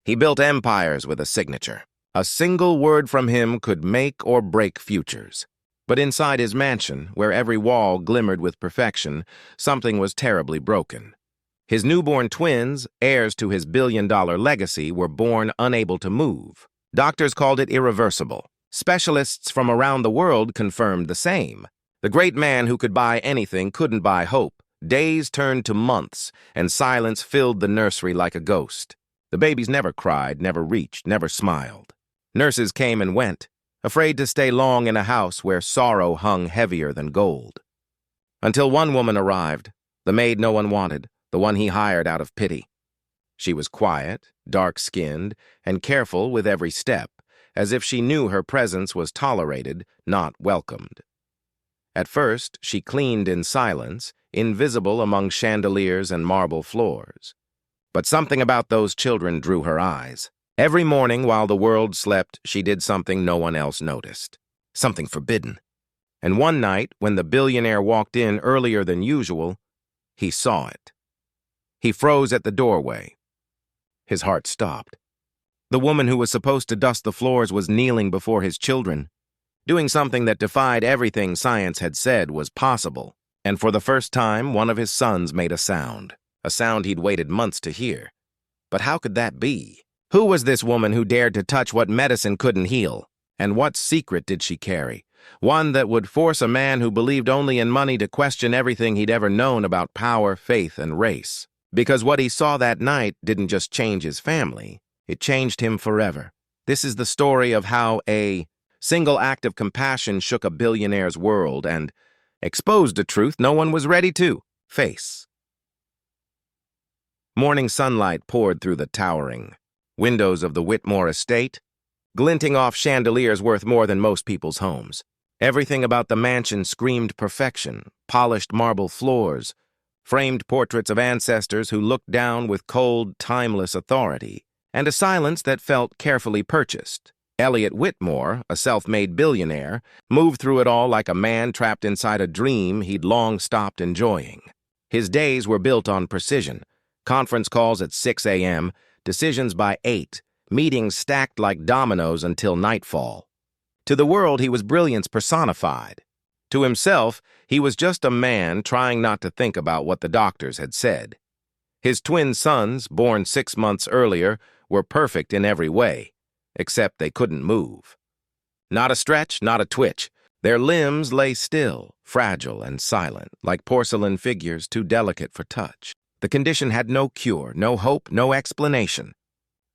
He built empires with a signature. A single word from him could make or break futures. But inside his mansion, where every wall glimmered with perfection, something was terribly broken. His newborn twins, heirs to his billion-dollar legacy, were born unable to move. Doctors called it irreversible. Specialists from around the world confirmed the same. The great man who could buy anything couldn't buy hope. Days turned to months, and silence filled the nursery like a ghost. The babies never cried, never reached, never smiled. Nurses came and went, afraid to stay long in a house where sorrow hung heavier than gold. Until one woman arrived, the maid no one wanted, the one he hired out of pity. She was quiet, dark-skinned, and careful with every step, as if she knew her presence was tolerated, not welcomed. At first, she cleaned in silence, invisible among chandeliers and marble floors. But something about those children drew her eyes. Every morning while the world slept, she did something no one else noticed. Something forbidden. And one night, when the billionaire walked in earlier than usual, he saw it. He froze at the doorway. His heart stopped. The woman who was supposed to dust the floors was kneeling before his children, doing something that defied everything science had said was possible. And for the first time, one of his sons made a sound he'd waited months to hear. But how could that be? Who was this woman who dared to touch what medicine couldn't heal? And what secret did she carry? One that would force a man who believed only in money to question everything he'd ever known about power, faith, and race. Because what he saw that night didn't just change his family, it changed him forever. This is the story of how a single act of compassion shook a billionaire's world and exposed a truth no one was ready to face. Morning sunlight poured through the towering windows of the Whitmore estate, glinting off chandeliers worth more than most people's homes. Everything about the mansion screamed perfection: polished marble floors, framed portraits of ancestors who looked down with cold, timeless authority, and a silence that felt carefully purchased. Elliot Whitmore, a self-made billionaire, moved through it all like a man trapped inside a dream he'd long stopped enjoying. His days were built on precision. Conference calls at 6 a.m., decisions by 8, meetings stacked like dominoes until nightfall. To the world, he was brilliance personified. To himself, he was just a man trying not to think about what the doctors had said. His twin sons, born 6 months earlier, were perfect in every way, except they couldn't move. Not a stretch, not a twitch. Their limbs lay still, fragile and silent, like porcelain figures too delicate for touch. The condition had no cure, no hope, no explanation.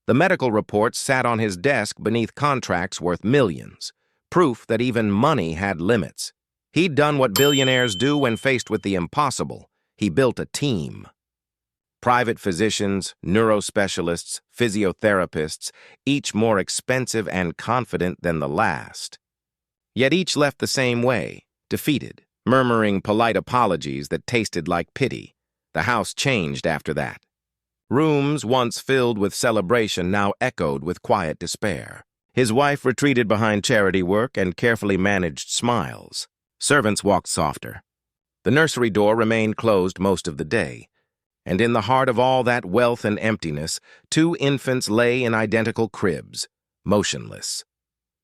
The medical reports sat on his desk beneath contracts worth millions, proof that even money had limits. He'd done what billionaires do when faced with the impossible. He built a team. Private physicians, neurospecialists, physiotherapists, each more expensive and confident than the last. Yet each left the same way, defeated, murmuring polite apologies that tasted like pity. The house changed after that. Rooms once filled with celebration now echoed with quiet despair. His wife retreated behind charity work and carefully managed smiles. Servants walked softer. The nursery door remained closed most of the day. And in the heart of all that wealth and emptiness, 2 infants lay in identical cribs, motionless.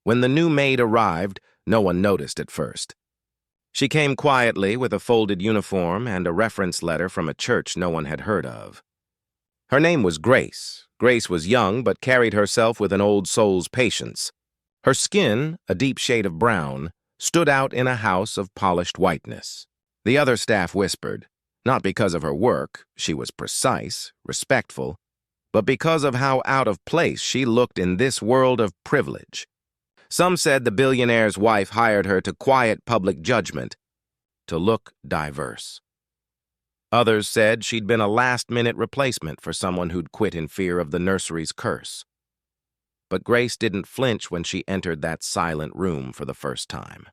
When the new maid arrived, no one noticed at first. She came quietly with a folded uniform and a reference letter from a church no one had heard of. Her name was Grace. Grace was young but carried herself with an old soul's patience. Her skin, a deep shade of brown, stood out in a house of polished whiteness. The other staff whispered, not because of her work, she was precise, respectful, but because of how out of place she looked in this world of privilege. Some said the billionaire's wife hired her to quiet public judgment, to look diverse. Others said she'd been a last-minute replacement for someone who'd quit in fear of the nursery's curse. But Grace didn't flinch when she entered that silent room for the first time.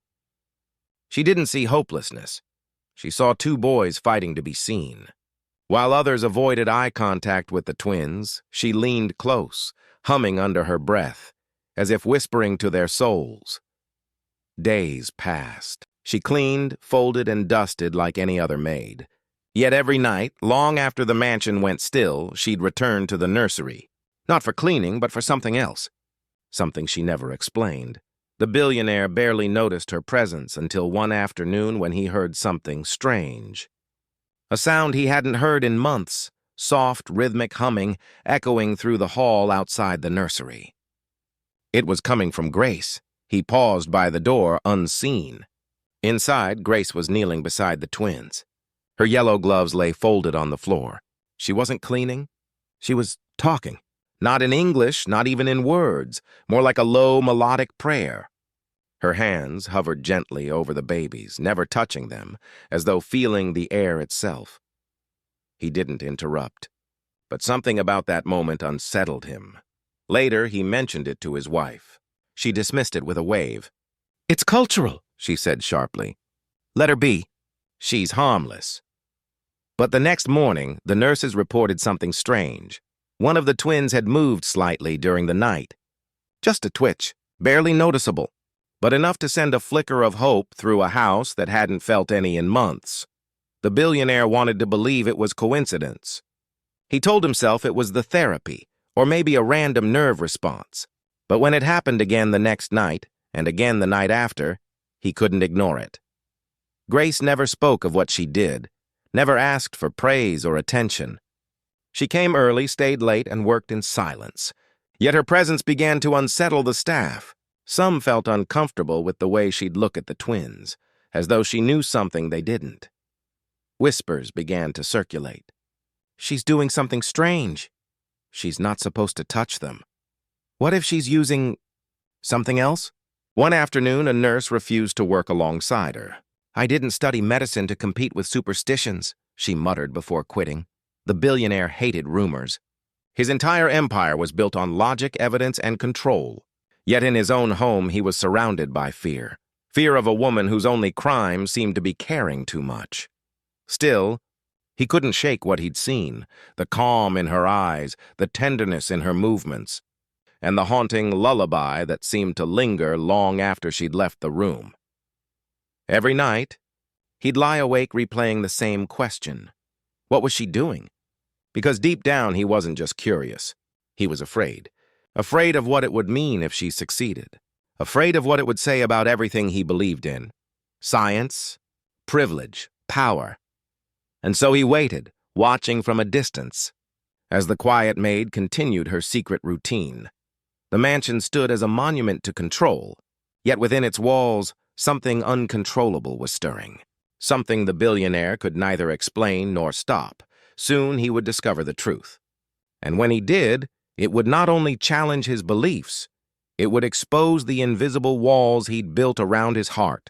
She didn't see hopelessness. She saw 2 boys fighting to be seen. While others avoided eye contact with the twins, she leaned close, humming under her breath, as if whispering to their souls. Days passed. She cleaned, folded, and dusted like any other maid. Yet every night, long after the mansion went still, she'd return to the nursery. Not for cleaning, but for something else. Something she never explained. The billionaire barely noticed her presence until one afternoon when he heard something strange. A sound he hadn't heard in months, soft, rhythmic humming echoing through the hall outside the nursery. It was coming from Grace. He paused by the door, unseen. Inside, Grace was kneeling beside the twins. Her yellow gloves lay folded on the floor. She wasn't cleaning. She was talking. Not in English, not even in words, more like a low, melodic prayer. Her hands hovered gently over the babies, never touching them, as though feeling the air itself. He didn't interrupt, but something about that moment unsettled him. Later, he mentioned it to his wife. She dismissed it with a wave. "It's cultural," she said sharply. "Let her be. She's harmless." But the next morning, the nurses reported something strange. One of the twins had moved slightly during the night. Just a twitch, barely noticeable, but enough to send a flicker of hope through a house that hadn't felt any in months. The billionaire wanted to believe it was coincidence. He told himself it was the therapy, or maybe a random nerve response. But when it happened again the next night, and again the night after, he couldn't ignore it. Grace never spoke of what she did, never asked for praise or attention. She came early, stayed late, and worked in silence. Yet her presence began to unsettle the staff. Some felt uncomfortable with the way she'd look at the twins, as though she knew something they didn't. Whispers began to circulate. "She's doing something strange. She's not supposed to touch them. What if she's using something else?" One afternoon, a nurse refused to work alongside her. "I didn't study medicine to compete with superstitions," she muttered before quitting. The billionaire hated rumors. His entire empire was built on logic, evidence, and control. Yet in his own home, he was surrounded by fear. Fear of a woman whose only crime seemed to be caring too much. Still, he couldn't shake what he'd seen, the calm in her eyes, the tenderness in her movements, and the haunting lullaby that seemed to linger long after she'd left the room. Every night, he'd lie awake replaying the same question. What was she doing? Because deep down, he wasn't just curious. He was afraid. Afraid of what it would mean if she succeeded. Afraid of what it would say about everything he believed in. Science, privilege, power. And so he waited, watching from a distance, as the quiet maid continued her secret routine. The mansion stood as a monument to control, yet within its walls, something uncontrollable was stirring. Something the billionaire could neither explain nor stop. Soon he would discover the truth. And when he did, it would not only challenge his beliefs, it would expose the invisible walls he'd built around his heart,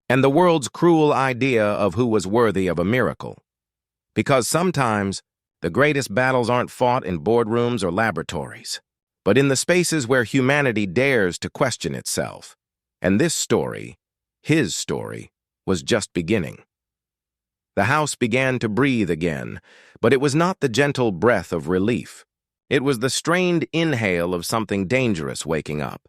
and the world's cruel idea of who was worthy of a miracle. Because sometimes, the greatest battles aren't fought in boardrooms or laboratories, but in the spaces where humanity dares to question itself. And this story, his story, was just beginning. The house began to breathe again, but it was not the gentle breath of relief. It was the strained inhale of something dangerous waking up.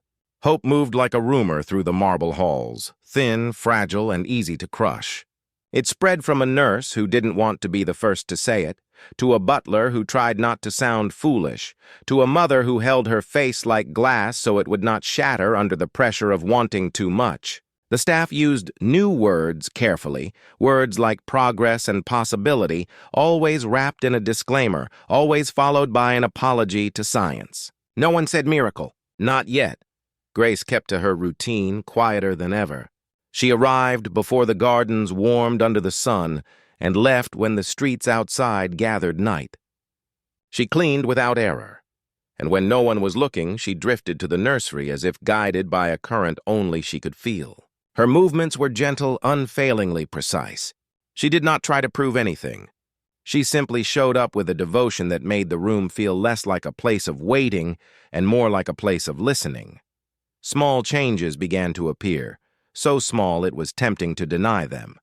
Hope moved like a rumor through the marble halls, thin, fragile, and easy to crush. It spread from a nurse who didn't want to be the first to say it, to a butler who tried not to sound foolish, to a mother who held her face like glass so it would not shatter under the pressure of wanting too much. The staff used new words carefully, words like progress and possibility, always wrapped in a disclaimer, always followed by an apology to science. No one said miracle. Not yet. Grace kept to her routine, quieter than ever. She arrived before the gardens warmed under the sun and left when the streets outside gathered night. She cleaned without error, and when no one was looking, she drifted to the nursery as if guided by a current only she could feel. Her movements were gentle, unfailingly precise. She did not try to prove anything. She simply showed up with a devotion that made the room feel less like a place of waiting and more like a place of listening. Small changes began to appear, so small it was tempting to deny them.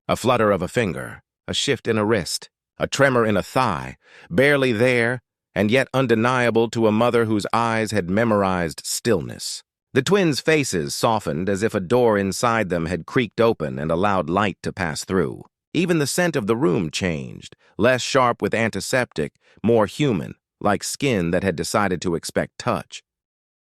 A flutter of a finger, a shift in a wrist, a tremor in a thigh, barely there, and yet undeniable to a mother whose eyes had memorized stillness. The twins' faces softened as if a door inside them had creaked open and allowed light to pass through. Even the scent of the room changed, less sharp with antiseptic, more human. like skin that had decided to expect touch.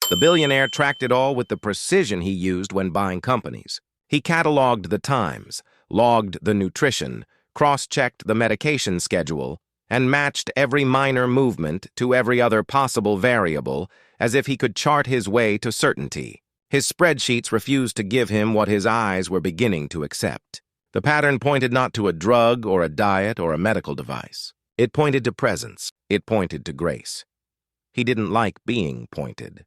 The billionaire tracked it all with the precision he used when buying companies. He cataloged the times, logged the nutrition, cross-checked the medication schedule, and matched every minor movement to every other possible variable as if he could chart his way to certainty. His spreadsheets refused to give him what his eyes were beginning to accept. The pattern pointed not to a drug or a diet or a medical device. It pointed to presence. It pointed to grace. He didn't like being pointed.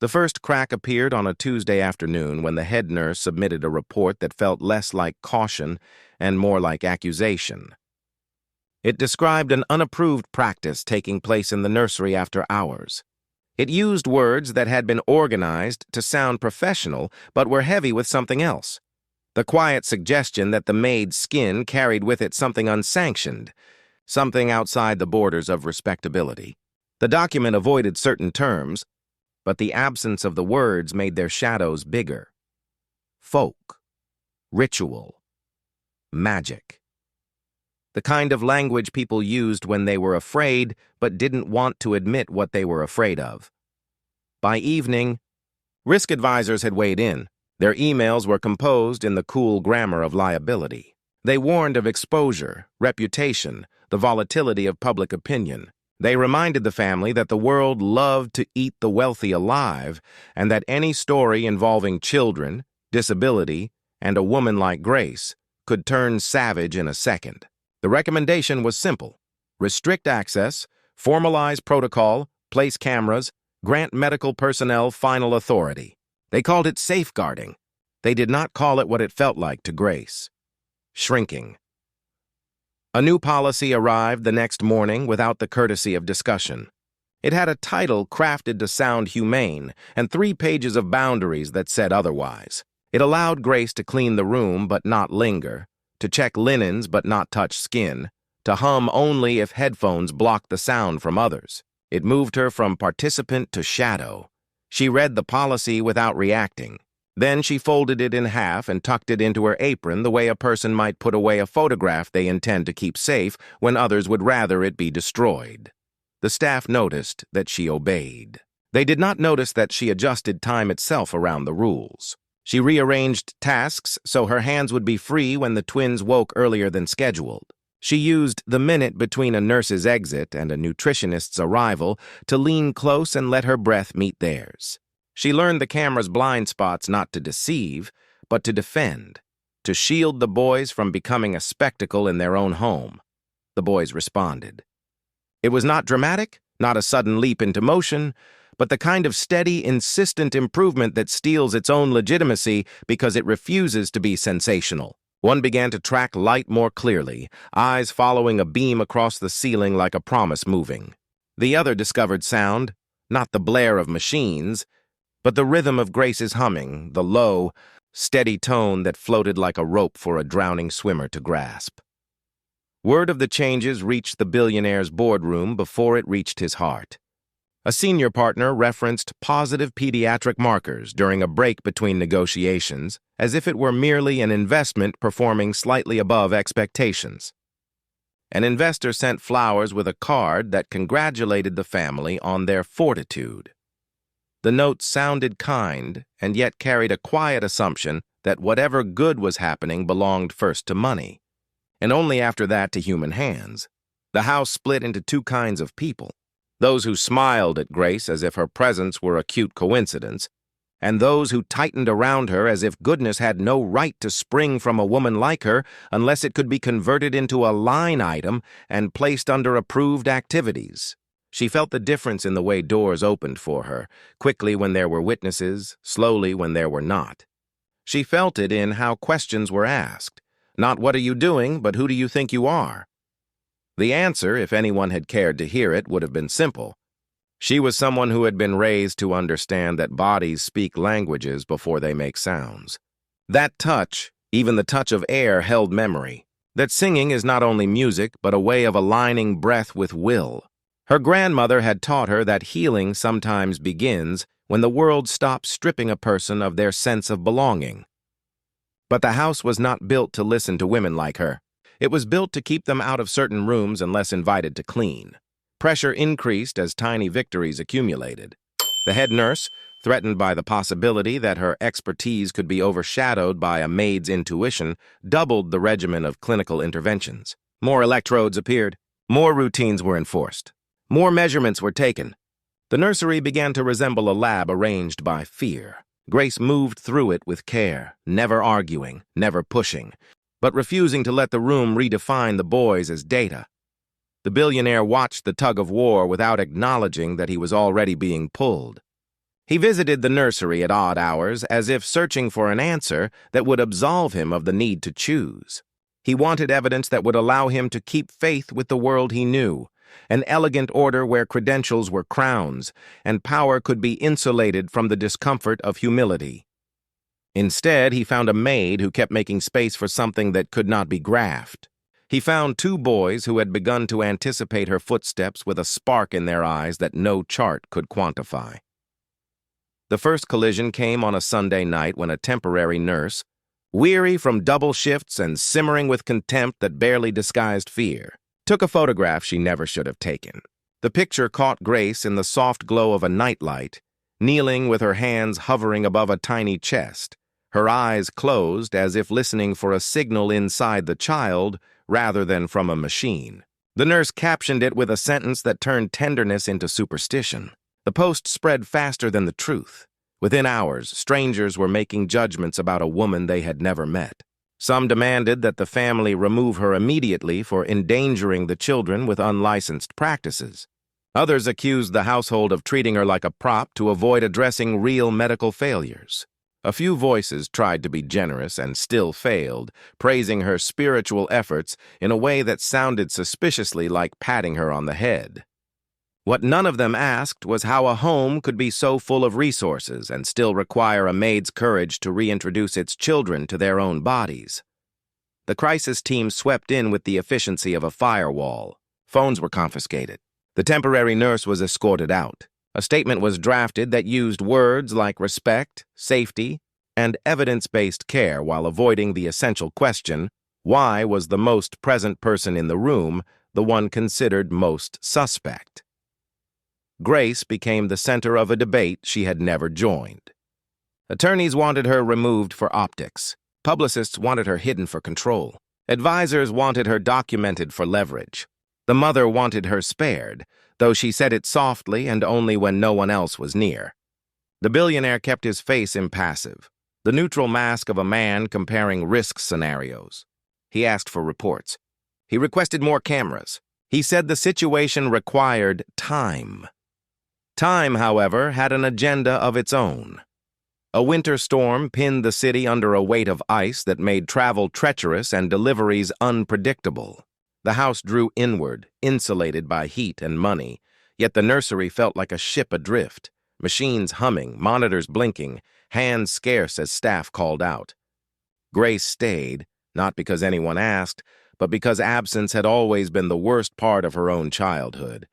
The first crack appeared on a Tuesday afternoon when the head nurse submitted a report that felt less like caution and more like accusation. It described an unapproved practice taking place in the nursery after hours. It used words that had been organized to sound professional but were heavy with something else. The quiet suggestion that the maid's skin carried with it something unsanctioned, something outside the borders of respectability. The document avoided certain terms, but the absence of the words made their shadows bigger. Folk, ritual, magic. The kind of language people used when they were afraid but didn't want to admit what they were afraid of. By evening, risk advisors had weighed in. Their emails were composed in the cool grammar of liability. They warned of exposure, reputation, the volatility of public opinion. They reminded the family that the world loved to eat the wealthy alive and that any story involving children, disability, and a woman like Grace could turn savage in a second. The recommendation was simple. Restrict access, formalize protocol, place cameras, grant medical personnel final authority. They called it safeguarding. They did not call it what it felt like to Grace. Shrinking. A new policy arrived the next morning without the courtesy of discussion. It had a title crafted to sound humane and 3 pages of boundaries that said otherwise. It allowed Grace to clean the room but not linger, to check linens but not touch skin, to hum only if headphones blocked the sound from others. It moved her from participant to shadow. She read the policy without reacting. Then she folded it in half and tucked it into her apron the way a person might put away a photograph they intend to keep safe when others would rather it be destroyed. The staff noticed that she obeyed. They did not notice that she adjusted time itself around the rules. She rearranged tasks so her hands would be free when the twins woke earlier than scheduled. She used the minute between a nurse's exit and a nutritionist's arrival to lean close and let her breath meet theirs. She learned the camera's blind spots not to deceive, but to defend, to shield the boys from becoming a spectacle in their own home. The boys responded. It was not dramatic, not a sudden leap into motion, but the kind of steady, insistent improvement that steals its own legitimacy because it refuses to be sensational. One began to track light more clearly, eyes following a beam across the ceiling like a promise moving. The other discovered sound, not the blare of machines, but the rhythm of Grace's humming, the low, steady tone that floated like a rope for a drowning swimmer to grasp. Word of the changes reached the billionaire's boardroom before it reached his heart. A senior partner referenced positive pediatric markers during a break between negotiations, as if it were merely an investment performing slightly above expectations. An investor sent flowers with a card that congratulated the family on their fortitude. The note sounded kind and yet carried a quiet assumption that whatever good was happening belonged first to money, and only after that to human hands. The house split into 2 kinds of people. Those who smiled at Grace as if her presence were a cute coincidence, and those who tightened around her as if goodness had no right to spring from a woman like her unless it could be converted into a line item and placed under approved activities. She felt the difference in the way doors opened for her, quickly when there were witnesses, slowly when there were not. She felt it in how questions were asked. Not what are you doing, but who do you think you are? The answer, if anyone had cared to hear it, would have been simple. She was someone who had been raised to understand that bodies speak languages before they make sounds. That touch, even the touch of air, held memory. That singing is not only music, but a way of aligning breath with will. Her grandmother had taught her that healing sometimes begins when the world stops stripping a person of their sense of belonging. But the house was not built to listen to women like her. It was built to keep them out of certain rooms unless invited to clean. Pressure increased as tiny victories accumulated. The head nurse, threatened by the possibility that her expertise could be overshadowed by a maid's intuition, doubled the regimen of clinical interventions. More electrodes appeared. More routines were enforced. More measurements were taken. The nursery began to resemble a lab arranged by fear. Grace moved through it with care, never arguing, never pushing, but refusing to let the room redefine the boys as data. The billionaire watched the tug-of-war without acknowledging that he was already being pulled. He visited the nursery at odd hours as if searching for an answer that would absolve him of the need to choose. He wanted evidence that would allow him to keep faith with the world he knew, an elegant order where credentials were crowns and power could be insulated from the discomfort of humility. Instead, he found a maid who kept making space for something that could not be graphed. He found two boys who had begun to anticipate her footsteps with a spark in their eyes that no chart could quantify. The first collision came on a Sunday night when a temporary nurse, weary from double shifts and simmering with contempt that barely disguised fear, took a photograph she never should have taken. The picture caught Grace in the soft glow of a nightlight, kneeling with her hands hovering above a tiny chest, her eyes closed as if listening for a signal inside the child rather than from a machine. The nurse captioned it with a sentence that turned tenderness into superstition. The post spread faster than the truth. Within hours, strangers were making judgments about a woman they had never met. Some demanded that the family remove her immediately for endangering the children with unlicensed practices. Others accused the household of treating her like a prop to avoid addressing real medical failures. A few voices tried to be generous and still failed, praising her spiritual efforts in a way that sounded suspiciously like patting her on the head. What none of them asked was how a home could be so full of resources and still require a maid's courage to reintroduce its children to their own bodies. The crisis team swept in with the efficiency of a firewall. Phones were confiscated. The temporary nurse was escorted out. A statement was drafted that used words like respect, safety, and evidence-based care while avoiding the essential question, why was the most present person in the room the one considered most suspect? Grace became the center of a debate she had never joined. Attorneys wanted her removed for optics. Publicists wanted her hidden for control. Advisors wanted her documented for leverage. The mother wanted her spared, though she said it softly and only when no one else was near. The billionaire kept his face impassive, the neutral mask of a man comparing risk scenarios. He asked for reports. He requested more cameras. He said the situation required time. Time, however, had an agenda of its own. A winter storm pinned the city under a weight of ice that made travel treacherous and deliveries unpredictable. The house drew inward, insulated by heat and money, yet the nursery felt like a ship adrift, machines humming, monitors blinking, hands scarce as staff called out. Grace stayed, not because anyone asked, but because absence had always been the worst part of her own childhood.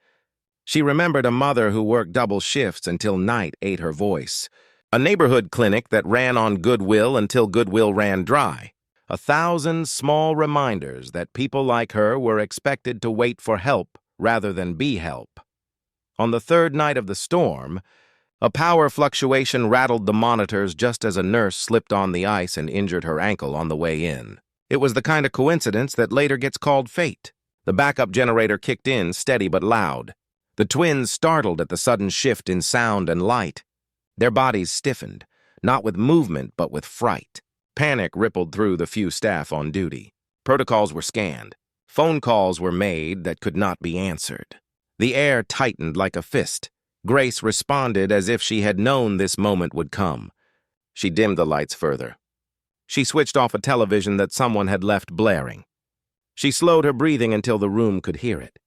She remembered a mother who worked double shifts until night ate her voice, a neighborhood clinic that ran on goodwill until goodwill ran dry, 1,000 small reminders that people like her were expected to wait for help rather than be help. On the third night of the storm, a power fluctuation rattled the monitors just as a nurse slipped on the ice and injured her ankle on the way in. It was the kind of coincidence that later gets called fate. The backup generator kicked in, steady but loud. The twins startled at the sudden shift in sound and light. Their bodies stiffened, not with movement but with fright. Panic rippled through the few staff on duty. Protocols were scanned. Phone calls were made that could not be answered. The air tightened like a fist. Grace responded as if she had known this moment would come. She dimmed the lights further. She switched off a television that someone had left blaring. She slowed her breathing until the room could hear it.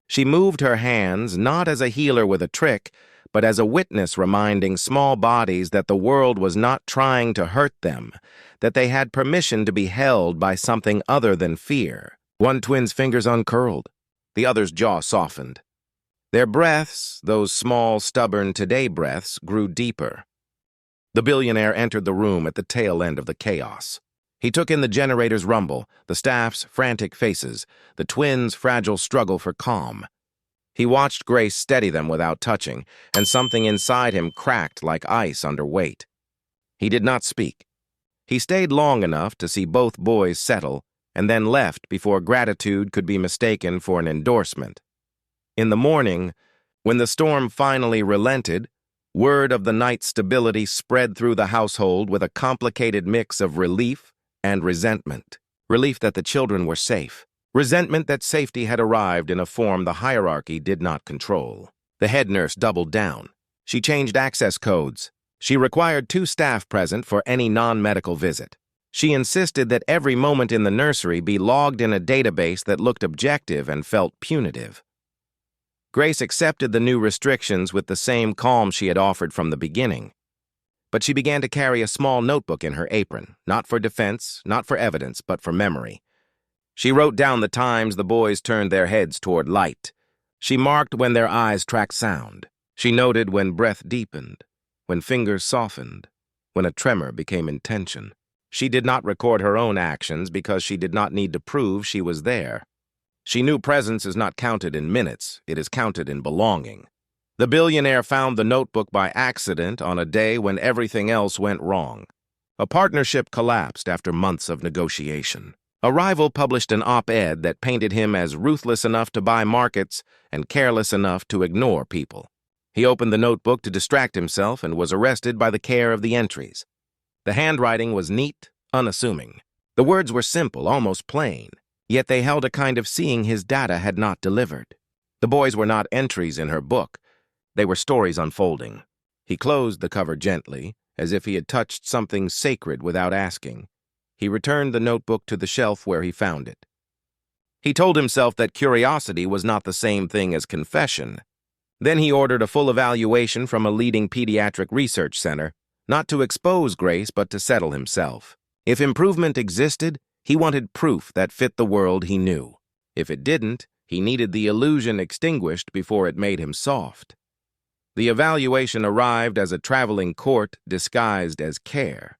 She moved her hands not as a healer with a trick, but as a witness reminding small bodies that the world was not trying to hurt them, that they had permission to be held by something other than fear. One twin's fingers uncurled. The other's jaw softened. Their breaths, those small, stubborn today breaths, grew deeper. The billionaire entered the room at the tail end of the chaos. He took in the generator's rumble, the staff's frantic faces, the twins' fragile struggle for calm. He watched Grace steady them without touching, and something inside him cracked like ice under weight. He did not speak. He stayed long enough to see both boys settle, and then left before gratitude could be mistaken for an endorsement. In the morning, when the storm finally relented, word of the night's stability spread through the household with a complicated mix of relief and resentment. Relief that the children were safe. Resentment that safety had arrived in a form the hierarchy did not control. The head nurse doubled down. She changed access codes. She required 2 staff present for any non-medical visit. She insisted that every moment in the nursery be logged in a database that looked objective and felt punitive. Grace accepted the new restrictions with the same calm she had offered from the beginning. But she began to carry a small notebook in her apron, not for defense, not for evidence, but for memory. She wrote down the times the boys turned their heads toward light. She marked when their eyes tracked sound. She noted when breath deepened, when fingers softened, when a tremor became intention. She did not record her own actions because she did not need to prove she was there. She knew presence is not counted in minutes, it is counted in belonging. The billionaire found the notebook by accident on a day when everything else went wrong. A partnership collapsed after months of negotiation. A rival published an op-ed that painted him as ruthless enough to buy markets and careless enough to ignore people. He opened the notebook to distract himself and was arrested by the care of the entries. The handwriting was neat, unassuming. The words were simple, almost plain, yet they held a kind of seeing his data had not delivered. The boys were not entries in her book. They were stories unfolding. He closed the cover gently, as if he had touched something sacred without asking. He returned the notebook to the shelf where he found it. He told himself that curiosity was not the same thing as confession. Then he ordered a full evaluation from a leading pediatric research center, not to expose Grace but to settle himself. If improvement existed, he wanted proof that fit the world he knew. If it didn't, he needed the illusion extinguished before it made him soft. The evaluation arrived as a traveling court disguised as care.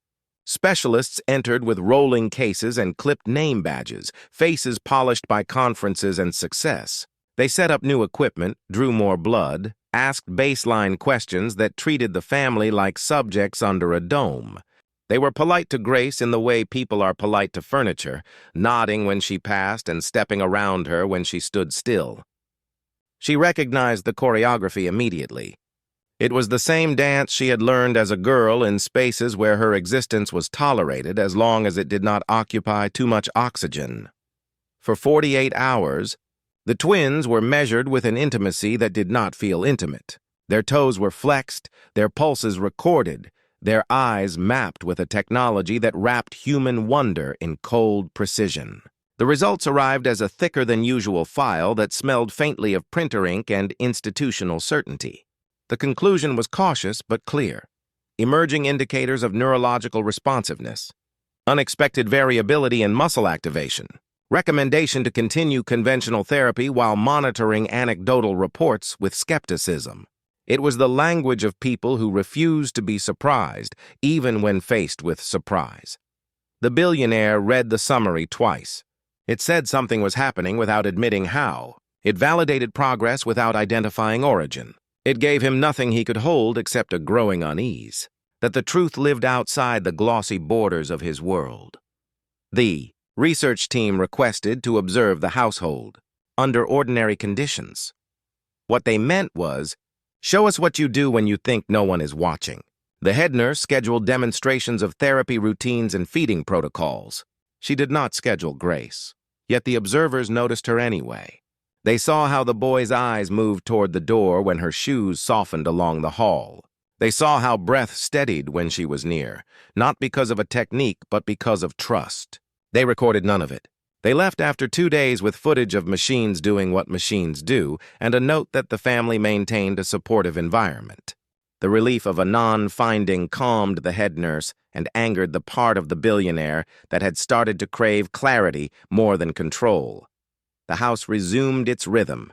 Specialists entered with rolling cases and clipped name badges, faces polished by conferences and success. They set up new equipment, drew more blood, asked baseline questions that treated the family like subjects under a dome. They were polite to Grace in the way people are polite to furniture, nodding when she passed and stepping around her when she stood still. She recognized the choreography immediately. It was the same dance she had learned as a girl in spaces where her existence was tolerated as long as it did not occupy too much oxygen. For 48 hours, the twins were measured with an intimacy that did not feel intimate. Their toes were flexed, their pulses recorded, their eyes mapped with a technology that wrapped human wonder in cold precision. The results arrived as a thicker-than-usual file that smelled faintly of printer ink and institutional certainty. The conclusion was cautious but clear. Emerging indicators of neurological responsiveness. Unexpected variability in muscle activation. Recommendation to continue conventional therapy while monitoring anecdotal reports with skepticism. It was the language of people who refused to be surprised, even when faced with surprise. The billionaire read the summary twice. It said something was happening without admitting how. It validated progress without identifying origin. It gave him nothing he could hold except a growing unease, that the truth lived outside the glossy borders of his world. The research team requested to observe the household, under ordinary conditions. What they meant was, show us what you do when you think no one is watching. The head nurse scheduled demonstrations of therapy routines and feeding protocols. She did not schedule Grace, yet the observers noticed her anyway. They saw how the boy's eyes moved toward the door when her shoes softened along the hall. They saw how breath steadied when she was near, not because of a technique, but because of trust. They recorded none of it. They left after 2 days with footage of machines doing what machines do and a note that the family maintained a supportive environment. The relief of a non-finding calmed the head nurse and angered the part of the billionaire that had started to crave clarity more than control. The house resumed its rhythm,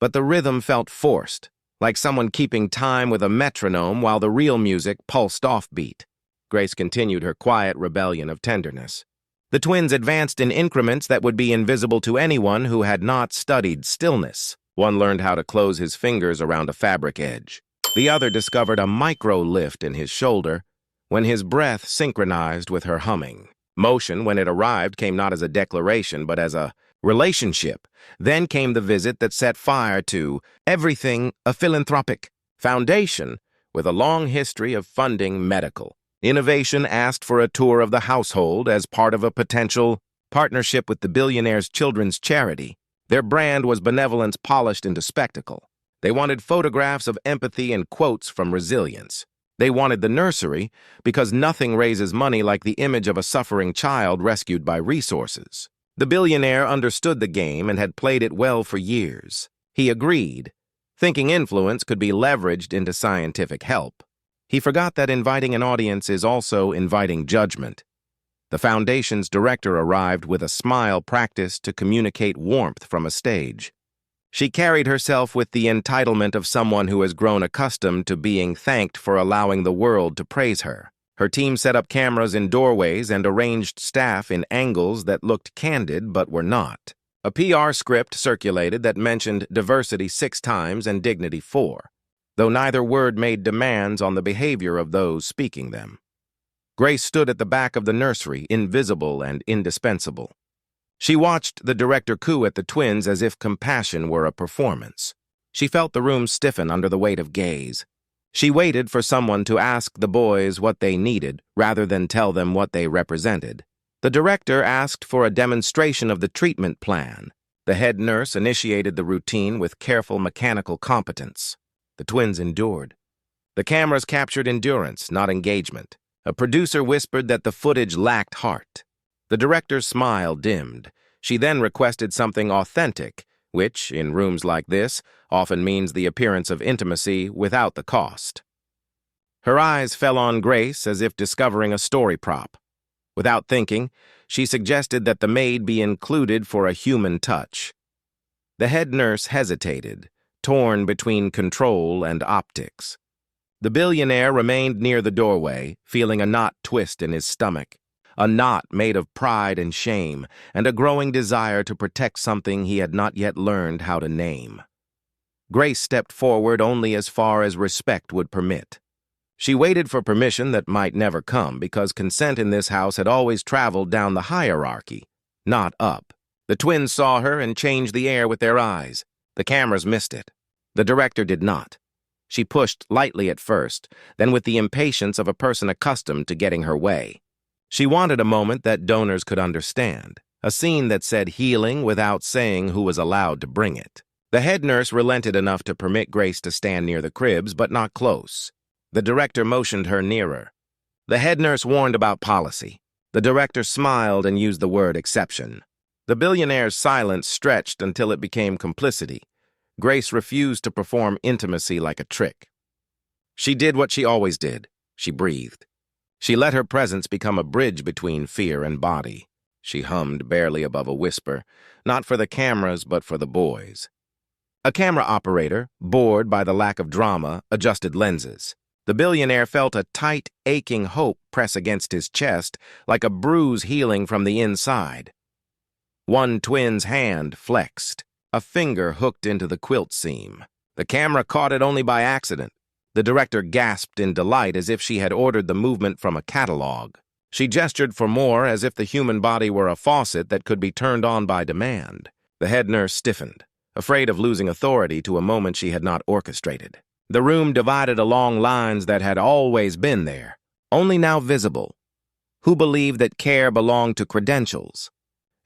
but the rhythm felt forced, like someone keeping time with a metronome while the real music pulsed offbeat. Grace continued her quiet rebellion of tenderness. The twins advanced in increments that would be invisible to anyone who had not studied stillness. One learned how to close his fingers around a fabric edge. The other discovered a micro-lift in his shoulder when his breath synchronized with her humming. Motion, when it arrived, came not as a declaration, but as a relationship. Then came the visit that set fire to everything, a philanthropic foundation with a long history of funding medical. Innovation asked for a tour of the household as part of a potential partnership with the Billionaire'S children's charity. Their brand was benevolence polished into spectacle. They wanted photographs of empathy and quotes from resilience. They wanted the nursery because nothing raises money like the image of a suffering child rescued by resources. The billionaire understood the game and had played it well for years. He agreed, thinking influence could be leveraged into scientific help. He forgot that inviting an audience is also inviting judgment. The foundation's director arrived with a smile practiced to communicate warmth from a stage. She carried herself with the entitlement of someone who has grown accustomed to being thanked for allowing the world to praise her. Her team set up cameras in doorways and arranged staff in angles that looked candid but were not. A PR script circulated that mentioned diversity 6 times and dignity 4, though neither word made demands on the behavior of those speaking them. Grace stood at the back of the nursery, invisible and indispensable. She watched the director coo at the twins as if compassion were a performance. She felt the room stiffen under the weight of gaze. She waited for someone to ask the boys what they needed, rather than tell them what they represented. The director asked for a demonstration of the treatment plan. The head nurse initiated the routine with careful mechanical competence. The twins endured. The cameras captured endurance, not engagement. A producer whispered that the footage lacked heart. The director's smile dimmed. She then requested something authentic, which, in rooms like this, often means the appearance of intimacy without the cost. Her eyes fell on Grace as if discovering a story prop. Without thinking, she suggested that the maid be included for a human touch. The head nurse hesitated, torn between control and optics. The billionaire remained near the doorway, feeling a knot twist in his stomach. A knot made of pride and shame, and a growing desire to protect something he had not yet learned how to name. Grace stepped forward only as far as respect would permit. She waited for permission that might never come, because consent in this house had always traveled down the hierarchy, not up. The twins saw her and changed the air with their eyes. The cameras missed it. The director did not. She pushed lightly at first, then with the impatience of a person accustomed to getting her way. She wanted a moment that donors could understand, a scene that said healing without saying who was allowed to bring it. The head nurse relented enough to permit Grace to stand near the cribs, but not close. The director motioned her nearer. The head nurse warned about policy. The director smiled and used the word exception. The billionaire's silence stretched until it became complicity. Grace refused to perform intimacy like a trick. She did what she always did. She breathed. She let her presence become a bridge between fear and body. She hummed barely above a whisper, not for the cameras but for the boys. A camera operator, bored by the lack of drama, adjusted lenses. The billionaire felt a tight, aching hope press against his chest, like a bruise healing from the inside. One twin's hand flexed. A finger hooked into the quilt seam. The camera caught it only by accident. The director gasped in delight as if she had ordered the movement from a catalog. She gestured for more as if the human body were a faucet that could be turned on by demand. The head nurse stiffened, afraid of losing authority to a moment she had not orchestrated. The room divided along lines that had always been there, only now visible. Who believed that care belonged to credentials,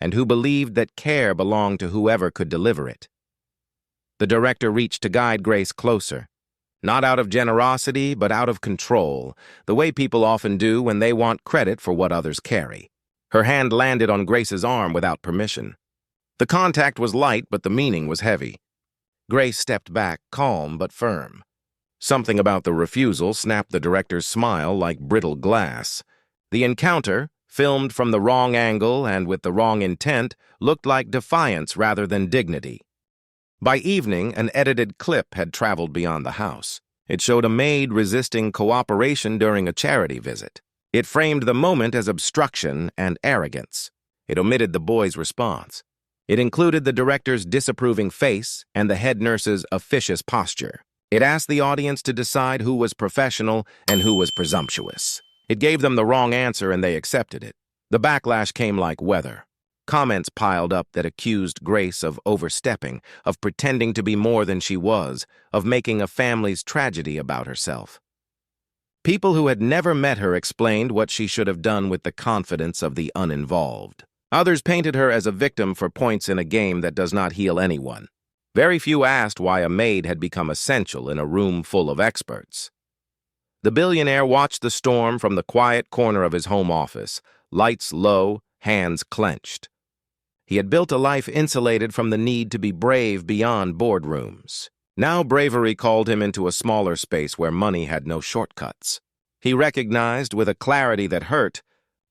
and who believed that care belonged to whoever could deliver it. The director reached to guide Grace closer, not out of generosity, but out of control, the way people often do when they want credit for what others carry. Her hand landed on Grace's arm without permission. The contact was light, but the meaning was heavy. Grace stepped back, calm but firm. Something about the refusal snapped the director's smile like brittle glass. The encounter, filmed from the wrong angle and with the wrong intent, looked like defiance rather than dignity. By evening, an edited clip had traveled beyond the house. It showed a maid resisting cooperation during a charity visit. It framed the moment as obstruction and arrogance. It omitted the boy's response. It included the director's disapproving face and the head nurse's officious posture. It asked the audience to decide who was professional and who was presumptuous. It gave them the wrong answer and they accepted it. The backlash came like weather. Comments piled up that accused Grace of overstepping, of pretending to be more than she was, of making a family's tragedy about herself. People who had never met her explained what she should have done with the confidence of the uninvolved. Others painted her as a victim for points in a game that does not heal anyone. Very few asked why a maid had become essential in a room full of experts. The billionaire watched the storm from the quiet corner of his home office, lights low, hands clenched. He had built a life insulated from the need to be brave beyond boardrooms. Now bravery called him into a smaller space where money had no shortcuts. He recognized, with a clarity that hurt,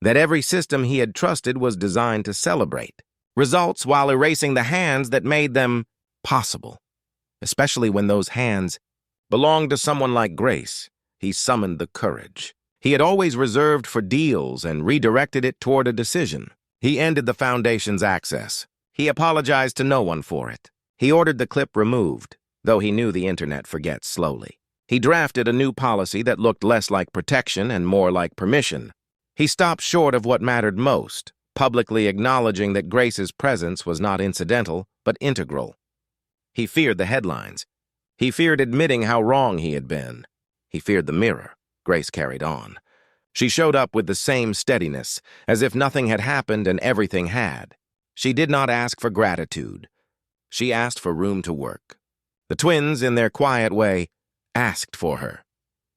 that every system he had trusted was designed to celebrate results while erasing the hands that made them possible. Especially when those hands belonged to someone like Grace, he summoned the courage. He had always reserved for deals and redirected it toward a decision. He ended the foundation's access. He apologized to no one for it. He ordered the clip removed, though he knew the internet forgets slowly. He drafted a new policy that looked less like protection and more like permission. He stopped short of what mattered most, publicly acknowledging that Grace's presence was not incidental, but integral. He feared the headlines. He feared admitting how wrong he had been. He feared the mirror. Grace carried on. She showed up with the same steadiness, as if nothing had happened and everything had. She did not ask for gratitude. She asked for room to work. The twins, in their quiet way, asked for her.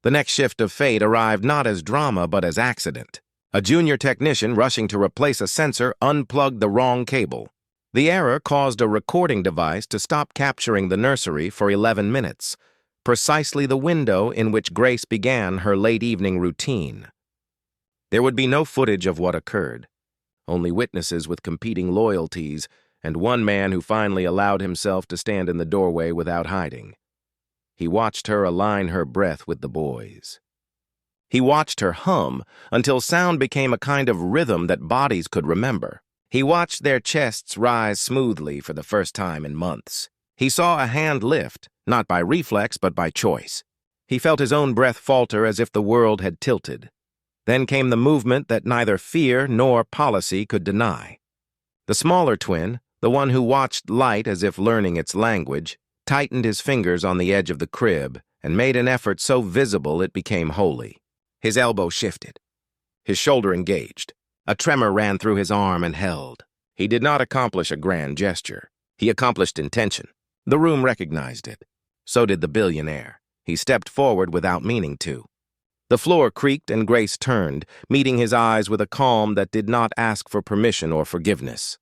The next shift of fate arrived not as drama but as accident. A junior technician rushing to replace a sensor unplugged the wrong cable. The error caused a recording device to stop capturing the nursery for 11 minutes, precisely the window in which Grace began her late evening routine. There would be no footage of what occurred, only witnesses with competing loyalties and one man who finally allowed himself to stand in the doorway without hiding. He watched her align her breath with the boys. He watched her hum until sound became a kind of rhythm that bodies could remember. He watched their chests rise smoothly for the first time in months. He saw a hand lift, not by reflex but by choice. He felt his own breath falter as if the world had tilted. Then came the movement that neither fear nor policy could deny. The smaller twin, the one who watched light as if learning its language, tightened his fingers on the edge of the crib and made an effort so visible it became holy. His elbow shifted. His shoulder engaged. A tremor ran through his arm and held. He did not accomplish a grand gesture. He accomplished intention. The room recognized it. So did the billionaire. He stepped forward without meaning to. The floor creaked and Grace turned, meeting his eyes with a calm that did not ask for permission or forgiveness.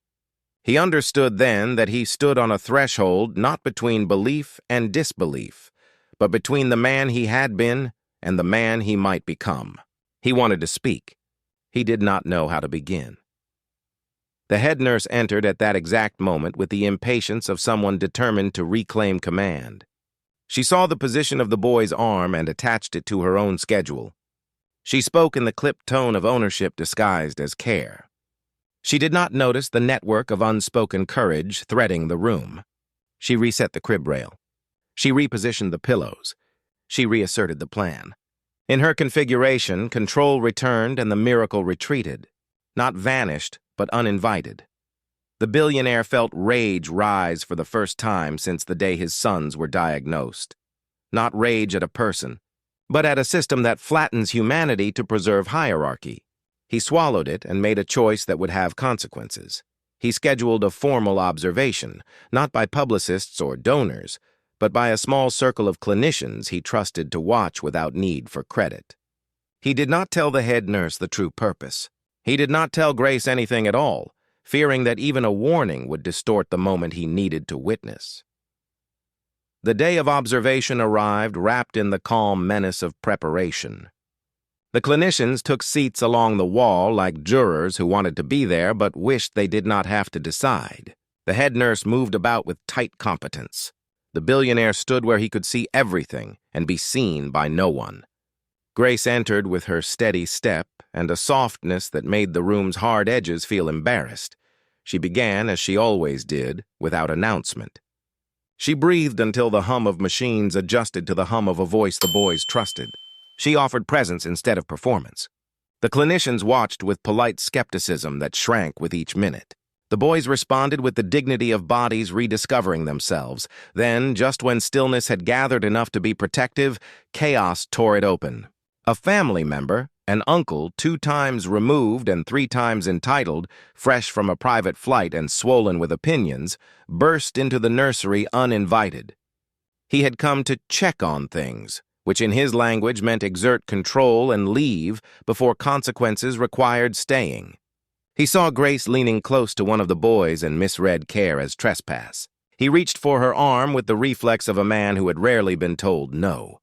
He understood then that he stood on a threshold not between belief and disbelief, but between the man he had been and the man he might become. He wanted to speak. He did not know how to begin. The head nurse entered at that exact moment with the impatience of someone determined to reclaim command. She saw the position of the boy's arm and attached it to her own schedule. She spoke in the clipped tone of ownership disguised as care. She did not notice the network of unspoken courage threading the room. She reset the crib rail. She repositioned the pillows. She reasserted the plan. In her configuration, control returned and the miracle retreated. Not vanished, but uninvited. The billionaire felt rage rise for the first time since the day his sons were diagnosed. Not rage at a person, but at a system that flattens humanity to preserve hierarchy. He swallowed it and made a choice that would have consequences. He scheduled a formal observation, not by publicists or donors, but by a small circle of clinicians he trusted to watch without need for credit. He did not tell the head nurse the true purpose. He did not tell Grace anything at all, fearing that even a warning would distort the moment he needed to witness. The day of observation arrived wrapped in the calm menace of preparation. The clinicians took seats along the wall like jurors who wanted to be there but wished they did not have to decide. The head nurse moved about with tight competence. The billionaire stood where he could see everything and be seen by no one. Grace entered with her steady step and a softness that made the room's hard edges feel embarrassed. She began, as she always did, without announcement. She breathed until the hum of machines adjusted to the hum of a voice the boys trusted. She offered presence instead of performance. The clinicians watched with polite skepticism that shrank with each minute. The boys responded with the dignity of bodies rediscovering themselves. Then, just when stillness had gathered enough to be protective, chaos tore it open. A family member, an uncle 2 times removed and 3 times entitled, fresh from a private flight and swollen with opinions, burst into the nursery uninvited. He had come to check on things, which in his language meant exert control and leave before consequences required staying. He saw Grace leaning close to one of the boys and misread care as trespass. He reached for her arm with the reflex of a man who had rarely been told no.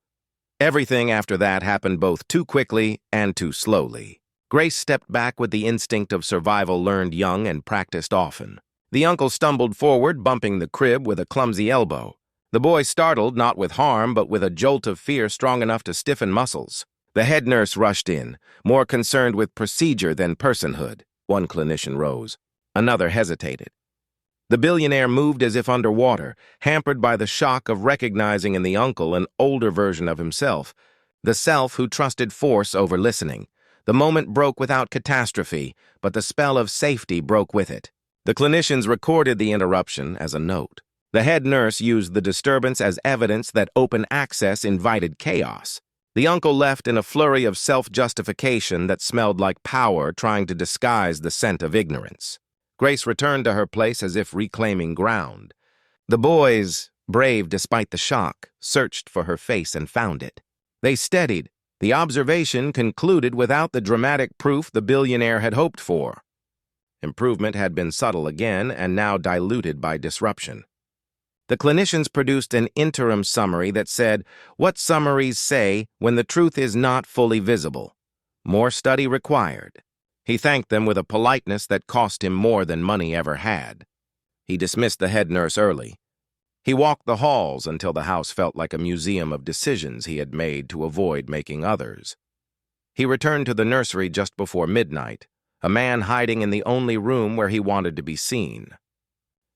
Everything after that happened both too quickly and too slowly. Grace stepped back with the instinct of survival learned young and practiced often. The uncle stumbled forward, bumping the crib with a clumsy elbow. The boy startled, not with harm, but with a jolt of fear strong enough to stiffen muscles. The head nurse rushed in, more concerned with procedure than personhood. One clinician rose. Another hesitated. The billionaire moved as if underwater, hampered by the shock of recognizing in the uncle an older version of himself, the self who trusted force over listening. The moment broke without catastrophe, but the spell of safety broke with it. The clinicians recorded the interruption as a note. The head nurse used the disturbance as evidence that open access invited chaos. The uncle left in a flurry of self-justification that smelled like power trying to disguise the scent of ignorance. Grace returned to her place as if reclaiming ground. The boys, brave despite the shock, searched for her face and found it. They steadied. The observation concluded without the dramatic proof the billionaire had hoped for. Improvement had been subtle again and now diluted by disruption. The clinicians produced an interim summary that said what summaries say when the truth is not fully visible. More study required. He thanked them with a politeness that cost him more than money ever had. He dismissed the head nurse early. He walked the halls until the house felt like a museum of decisions he had made to avoid making others. He returned to the nursery just before midnight, a man hiding in the only room where he wanted to be seen.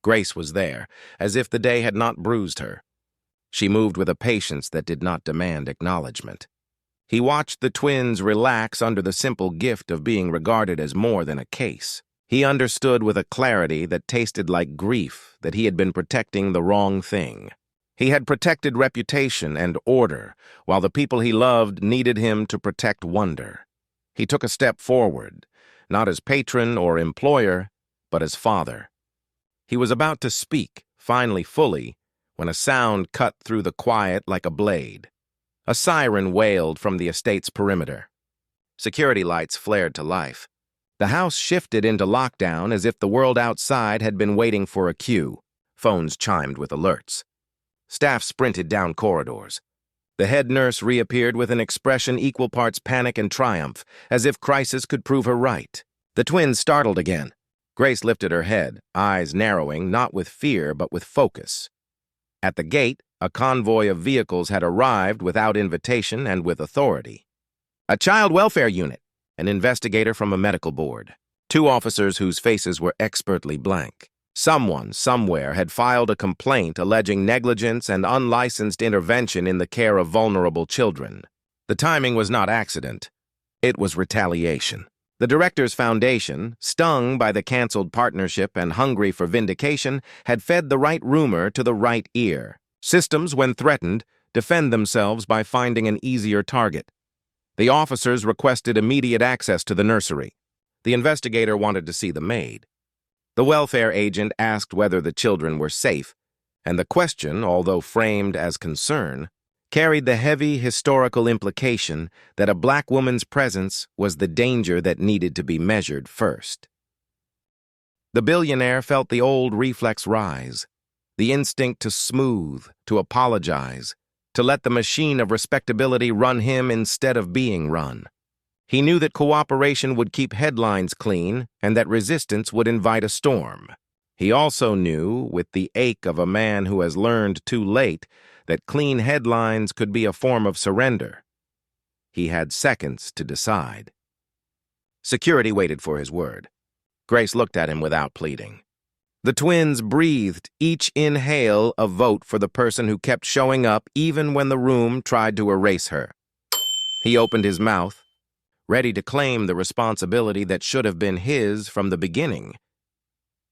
Grace was there, as if the day had not bruised her. She moved with a patience that did not demand acknowledgement. He watched the twins relax under the simple gift of being regarded as more than a case. He understood with a clarity that tasted like grief that he had been protecting the wrong thing. He had protected reputation and order, while the people he loved needed him to protect wonder. He took a step forward, not as patron or employer, but as father. He was about to speak, finally fully, when a sound cut through the quiet like a blade. A siren wailed from the estate's perimeter. Security lights flared to life. The house shifted into lockdown as if the world outside had been waiting for a cue. Phones chimed with alerts. Staff sprinted down corridors. The head nurse reappeared with an expression equal parts panic and triumph, as if crisis could prove her right. The twins startled again. Grace lifted her head, eyes narrowing, not with fear but with focus. At the gate, a convoy of vehicles had arrived without invitation and with authority. A child welfare unit, an investigator from a medical board, 2 officers whose faces were expertly blank. Someone, somewhere, had filed a complaint alleging negligence and unlicensed intervention in the care of vulnerable children. The timing was not accident. It was retaliation. The Directors' Foundation, stung by the canceled partnership and hungry for vindication, had fed the right rumor to the right ear. Systems, when threatened, defend themselves by finding an easier target. The officers requested immediate access to the nursery. The investigator wanted to see the maid. The welfare agent asked whether the children were safe, and the question, although framed as concern, carried the heavy historical implication that a black woman's presence was the danger that needed to be measured first. The billionaire felt the old reflex rise, the instinct to smooth, to apologize, to let the machine of respectability run him instead of being run. He knew that cooperation would keep headlines clean and that resistance would invite a storm. He also knew, with the ache of a man who has learned too late, that clean headlines could be a form of surrender. He had seconds to decide. Security waited for his word. Grace looked at him without pleading. The twins breathed, each inhale a vote for the person who kept showing up even when the room tried to erase her. He opened his mouth, ready to claim the responsibility that should have been his from the beginning.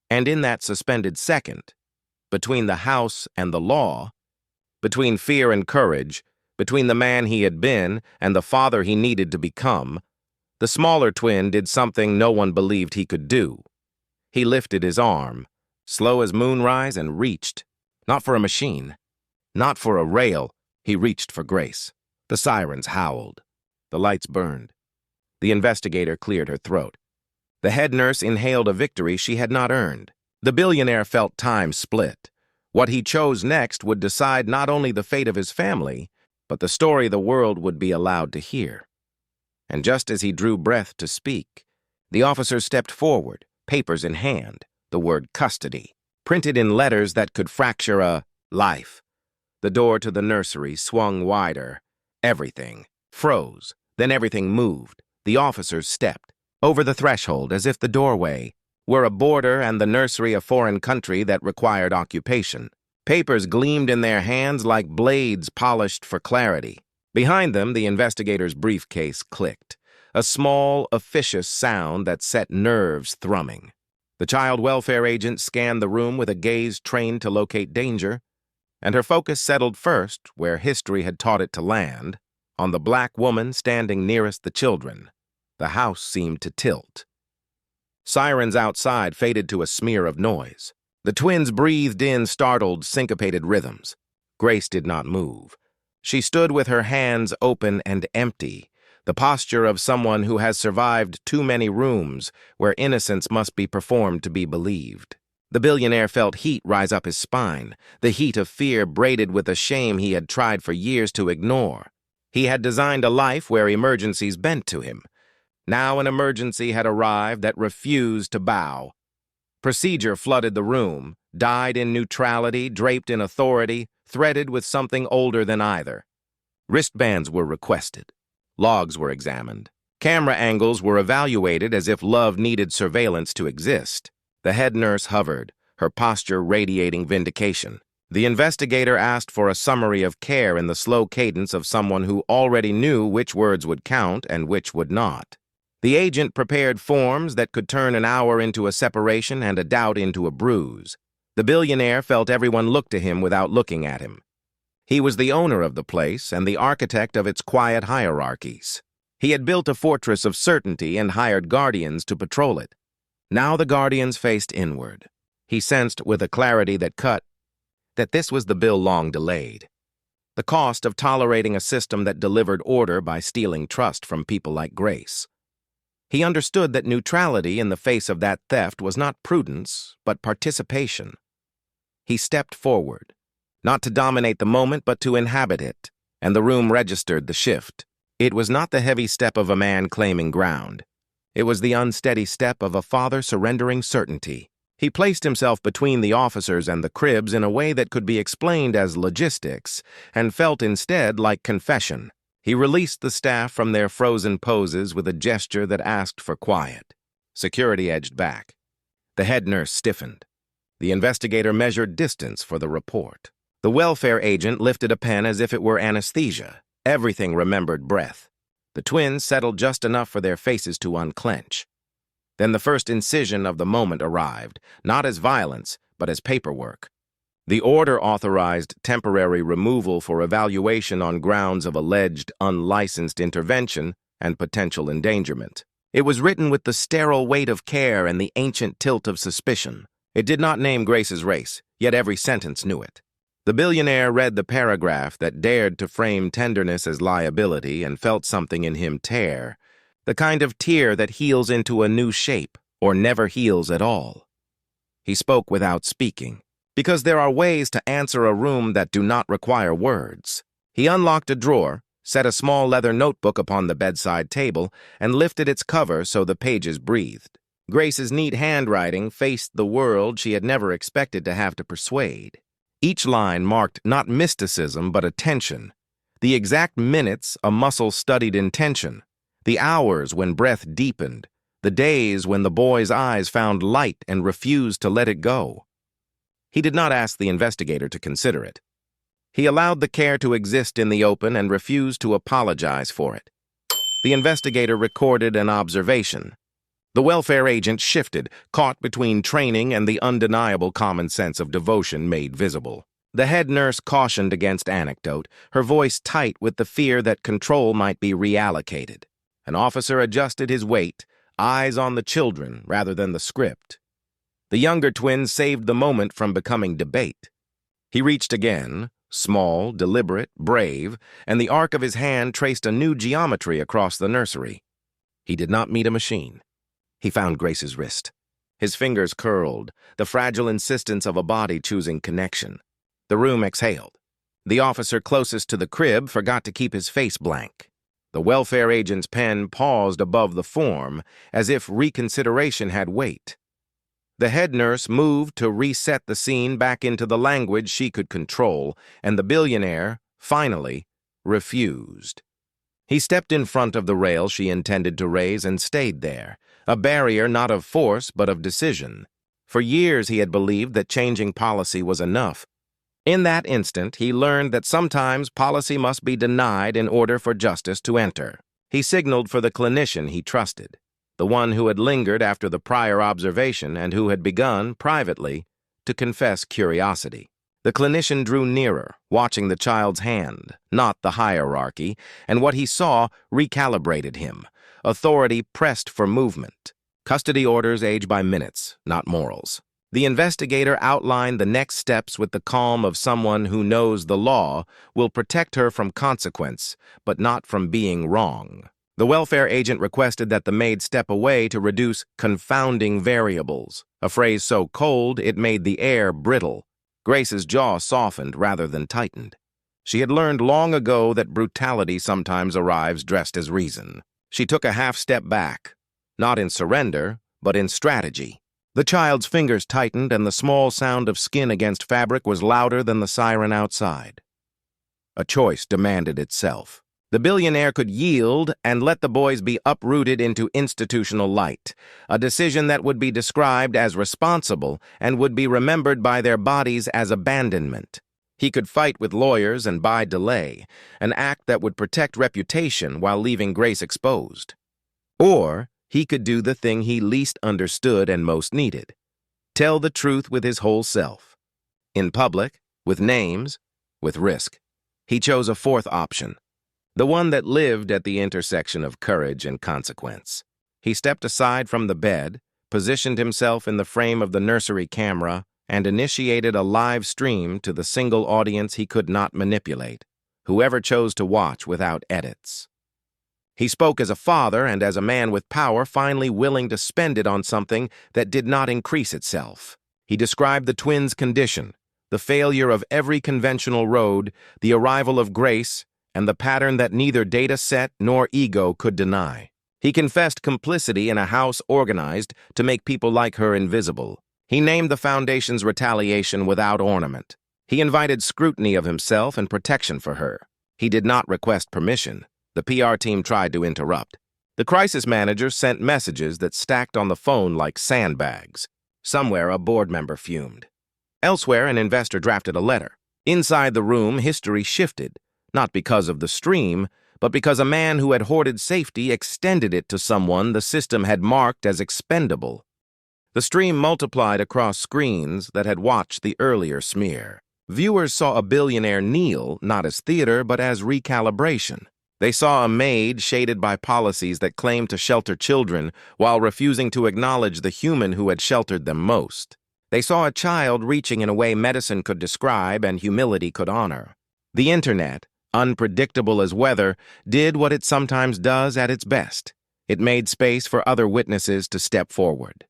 And in that suspended second, between the house and the law, between fear and courage, between the man he had been and the father he needed to become, the smaller twin did something no one believed he could do. He lifted his arm, slow as moonrise, and reached, not for a machine, not for a rail, he reached for Grace. The sirens howled. The lights burned. The investigator cleared her throat. The head nurse inhaled a victory she had not earned. The billionaire felt time split. What he chose next would decide not only the fate of his family, but the story the world would be allowed to hear. And just as he drew breath to speak, the officer stepped forward, papers in hand, the word custody, printed in letters that could fracture a life. The door to the nursery swung wider. Everything froze, then everything moved. The officers stepped over the threshold as if the doorway were a border and the nursery a foreign country that required occupation. Papers gleamed in their hands like blades polished for clarity. Behind them, the investigator's briefcase clicked, a small, officious sound that set nerves thrumming. The child welfare agent scanned the room with a gaze trained to locate danger, and her focus settled first, where history had taught it to land, on the black woman standing nearest the children. The house seemed to tilt. Sirens outside faded to a smear of noise. The twins breathed in startled, syncopated rhythms. Grace did not move. She stood with her hands open and empty, the posture of someone who has survived too many rooms where innocence must be performed to be believed. The billionaire felt heat rise up his spine, the heat of fear braided with a shame he had tried for years to ignore. He had designed a life where emergencies bent to him. Now an emergency had arrived that refused to bow. Procedure flooded the room, dyed in neutrality, draped in authority, threaded with something older than either. Wristbands were requested. Logs were examined. Camera angles were evaluated as if love needed surveillance to exist. The head nurse hovered, her posture radiating vindication. The investigator asked for a summary of care in the slow cadence of someone who already knew which words would count and which would not. The agent prepared forms that could turn an hour into a separation and a doubt into a bruise. The billionaire felt everyone look to him without looking at him. He was the owner of the place and the architect of its quiet hierarchies. He had built a fortress of certainty and hired guardians to patrol it. Now the guardians faced inward. He sensed with a clarity that cut that this was the bill long delayed. The cost of tolerating a system that delivered order by stealing trust from people like Grace. He understood that neutrality in the face of that theft was not prudence, but participation. He stepped forward, not to dominate the moment, but to inhabit it, and the room registered the shift. It was not the heavy step of a man claiming ground. It was the unsteady step of a father surrendering certainty. He placed himself between the officers and the cribs in a way that could be explained as logistics, and felt instead like confession. He released the staff from their frozen poses with a gesture that asked for quiet. Security edged back. The head nurse stiffened. The investigator measured distance for the report. The welfare agent lifted a pen as if it were anesthesia. Everything remembered breath. The twins settled just enough for their faces to unclench. Then the first incision of the moment arrived, not as violence, but as paperwork. The order authorized temporary removal for evaluation on grounds of alleged unlicensed intervention and potential endangerment. It was written with the sterile weight of care and the ancient tilt of suspicion. It did not name Grace's race, yet every sentence knew it. The billionaire read the paragraph that dared to frame tenderness as liability and felt something in him tear, the kind of tear that heals into a new shape or never heals at all. He spoke without speaking, because there are ways to answer a room that do not require words. He unlocked a drawer, set a small leather notebook upon the bedside table, and lifted its cover so the pages breathed. Grace's neat handwriting faced the world she had never expected to have to persuade. Each line marked not mysticism but attention. The exact minutes a muscle studied intention. The hours when breath deepened. the days when the boy's eyes found light and refused to let it go. He did not ask the investigator to consider it. He allowed the care to exist in the open and refused to apologize for it. The investigator recorded an observation. The welfare agent shifted, caught between training and the undeniable common sense of devotion made visible. The head nurse cautioned against anecdote, her voice tight with the fear that control might be reallocated. An officer adjusted his weight, eyes on the children rather than the script. The younger twin saved the moment from becoming debate. He reached again, small, deliberate, brave, and the arc of his hand traced a new geometry across the nursery. He did not meet a machine. He found Grace's wrist. His fingers curled, the fragile insistence of a body choosing connection. The room exhaled. The officer closest to the crib forgot to keep his face blank. The welfare agent's pen paused above the form, as if reconsideration had weight. The head nurse moved to reset the scene back into the language she could control, and the billionaire, finally, refused. He stepped in front of the rail she intended to raise and stayed there, a barrier not of force but of decision. For years he had believed that changing policy was enough. In that instant, he learned that sometimes policy must be denied in order for justice to enter. He signaled for the clinician he trusted, the one who had lingered after the prior observation and who had begun, privately, to confess curiosity. The clinician drew nearer, watching the child's hand, not the hierarchy, and what he saw recalibrated him. Authority pressed for movement. Custody orders age by minutes, not morals. The investigator outlined the next steps with the calm of someone who knows the law will protect her from consequence, but not from being wrong. The welfare agent requested that the maid step away to reduce confounding variables, a phrase so cold it made the air brittle. Grace's jaw softened rather than tightened. She had learned long ago that brutality sometimes arrives dressed as reason. She took a half step back, not in surrender, but in strategy. The child's fingers tightened, and the small sound of skin against fabric was louder than the siren outside. A choice demanded itself. The billionaire could yield and let the boys be uprooted into institutional light, a decision that would be described as responsible and would be remembered by their bodies as abandonment. He could fight with lawyers and buy delay, an act that would protect reputation while leaving Grace exposed. Or he could do the thing he least understood and most needed. Tell the truth with his whole self. In public, with names, with risk. He chose a fourth option, the one that lived at the intersection of courage and consequence. He stepped aside from the bed, positioned himself in the frame of the nursery camera, and initiated a live stream to the single audience he could not manipulate, whoever chose to watch without edits. He spoke as a father and as a man with power finally willing to spend it on something that did not increase itself. He described the twins' condition, the failure of every conventional road, the arrival of Grace, and the pattern that neither data set nor ego could deny. He confessed complicity in a house organized to make people like her invisible. He named the Foundation's retaliation without ornament. He invited scrutiny of himself and protection for her. He did not request permission. The PR team tried to interrupt. The crisis manager sent messages that stacked on the phone like sandbags. Somewhere, a board member fumed. Elsewhere, an investor drafted a letter. Inside the room, history shifted, not because of the stream, but because a man who had hoarded safety extended it to someone the system had marked as expendable. The stream multiplied across screens that had watched the earlier smear. Viewers saw a billionaire kneel, not as theater, but as recalibration. They saw a maid shaded by policies that claimed to shelter children while refusing to acknowledge the human who had sheltered them most. They saw a child reaching in a way medicine could describe and humility could honor. The internet, unpredictable as weather, did what it sometimes does at its best. It made space for other witnesses to step forward.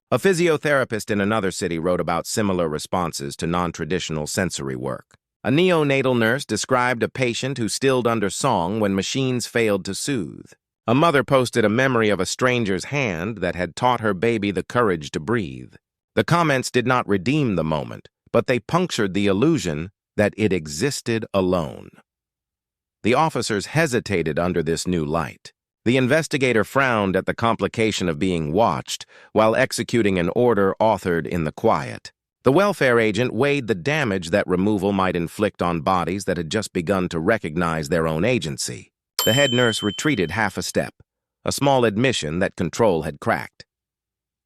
A physiotherapist in another city wrote about similar responses to non-traditional sensory work. A neonatal nurse described a patient who stilled under song when machines failed to soothe. A mother posted a memory of a stranger's hand that had taught her baby the courage to breathe. The comments did not redeem the moment, but they punctured the illusion that it existed alone. The officers hesitated under this new light. The investigator frowned at the complication of being watched while executing an order authored in the quiet. The welfare agent weighed the damage that removal might inflict on bodies that had just begun to recognize their own agency. The head nurse retreated half a step, a small admission that control had cracked.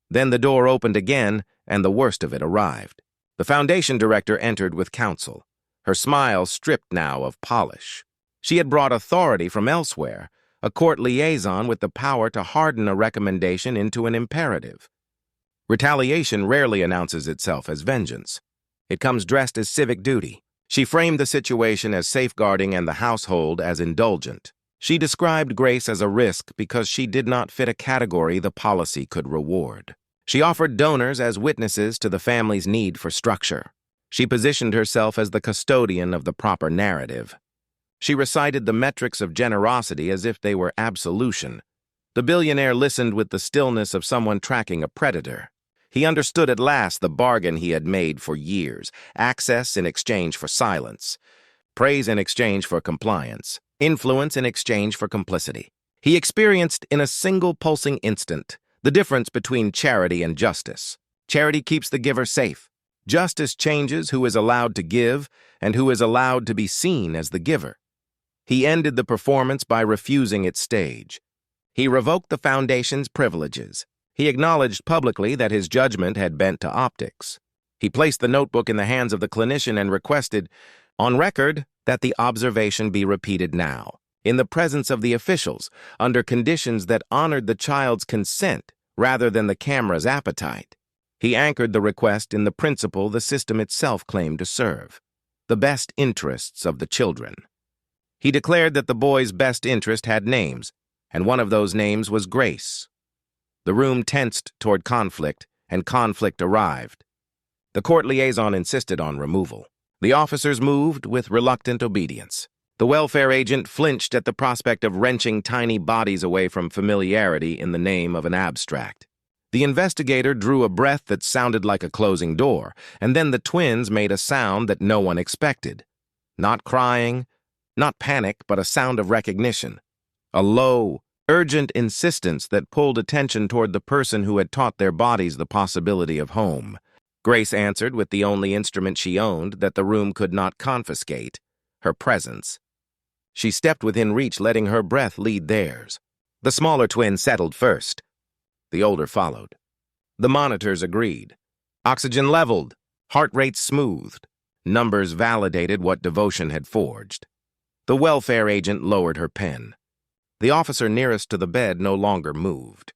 Then the door opened again, and the worst of it arrived. The foundation director entered with counsel, her smile stripped now of polish. She had brought authority from elsewhere, a court liaison with the power to harden a recommendation into an imperative. Retaliation rarely announces itself as vengeance. It comes dressed as civic duty. She framed the situation as safeguarding and the household as indulgent. She described Grace as a risk because she did not fit a category the policy could reward. She offered donors as witnesses to the family's need for structure. She positioned herself as the custodian of the proper narrative. She recited the metrics of generosity as if they were absolution. The billionaire listened with the stillness of someone tracking a predator. He understood at last the bargain he had made for years: access in exchange for silence, praise in exchange for compliance, influence in exchange for complicity. He experienced in a single pulsing instant the difference between charity and justice. Charity keeps the giver safe. Justice changes who is allowed to give and who is allowed to be seen as the giver. He ended the performance by refusing its stage. He revoked the foundation's privileges. He acknowledged publicly that his judgment had bent to optics. He placed the notebook in the hands of the clinician and requested, on record, that the observation be repeated now, in the presence of the officials, under conditions that honored the child's consent rather than the camera's appetite. He anchored the request in the principle the system itself claimed to serve: the best interests of the children. He declared that the boy's best interest had names, and one of those names was Grace. The room tensed toward conflict, and conflict arrived. The court liaison insisted on removal. The officers moved with reluctant obedience. The welfare agent flinched at the prospect of wrenching tiny bodies away from familiarity in the name of an abstract. The investigator drew a breath that sounded like a closing door, and then the twins made a sound that no one expected. Not crying, not panic, but a sound of recognition. A low, urgent insistence that pulled attention toward the person who had taught their bodies the possibility of home. Grace answered with the only instrument she owned that the room could not confiscate: her presence. She stepped within reach, letting her breath lead theirs. The smaller twin settled first. The older followed. The monitors agreed. Oxygen leveled, heart rates smoothed. Numbers validated what devotion had forged. The welfare agent lowered her pen. The officer nearest to the bed no longer moved.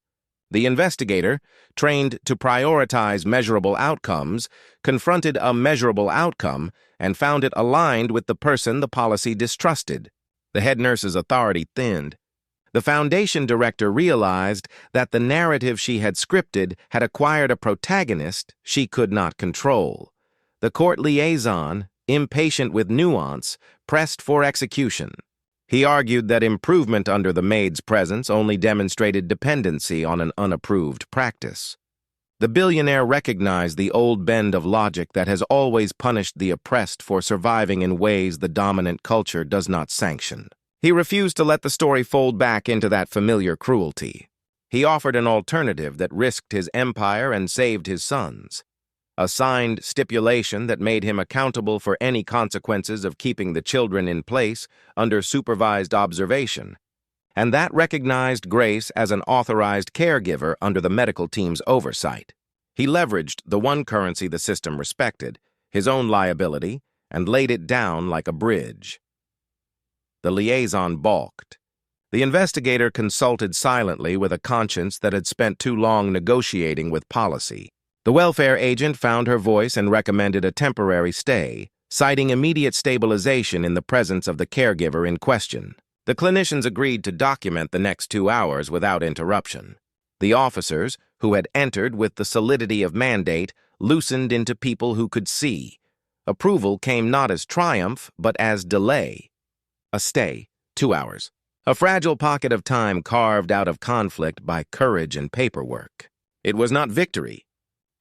The investigator, trained to prioritize measurable outcomes, confronted a measurable outcome and found it aligned with the person the policy distrusted. The head nurse's authority thinned. The foundation director realized that the narrative she had scripted had acquired a protagonist she could not control. The court liaison, impatient with nuance, pressed for execution. He argued that improvement under the maid's presence only demonstrated dependency on an unapproved practice. The billionaire recognized the old bend of logic that has always punished the oppressed for surviving in ways the dominant culture does not sanction. He refused to let the story fold back into that familiar cruelty. He offered an alternative that risked his empire and saved his sons. A signed stipulation that made him accountable for any consequences of keeping the children in place under supervised observation, and that recognized Grace as an authorized caregiver under the medical team's oversight. He leveraged the one currency the system respected, his own liability, and laid it down like a bridge. The liaison balked. The investigator consulted silently with a conscience that had spent too long negotiating with policy. The welfare agent found her voice and recommended a temporary stay, citing immediate stabilization in the presence of the caregiver in question. The clinicians agreed to document the next 2 hours without interruption. The officers, who had entered with the solidity of mandate, loosened into people who could see. Approval came not as triumph, but as delay. A stay, 2 hours. A fragile pocket of time carved out of conflict by courage and paperwork. It was not victory.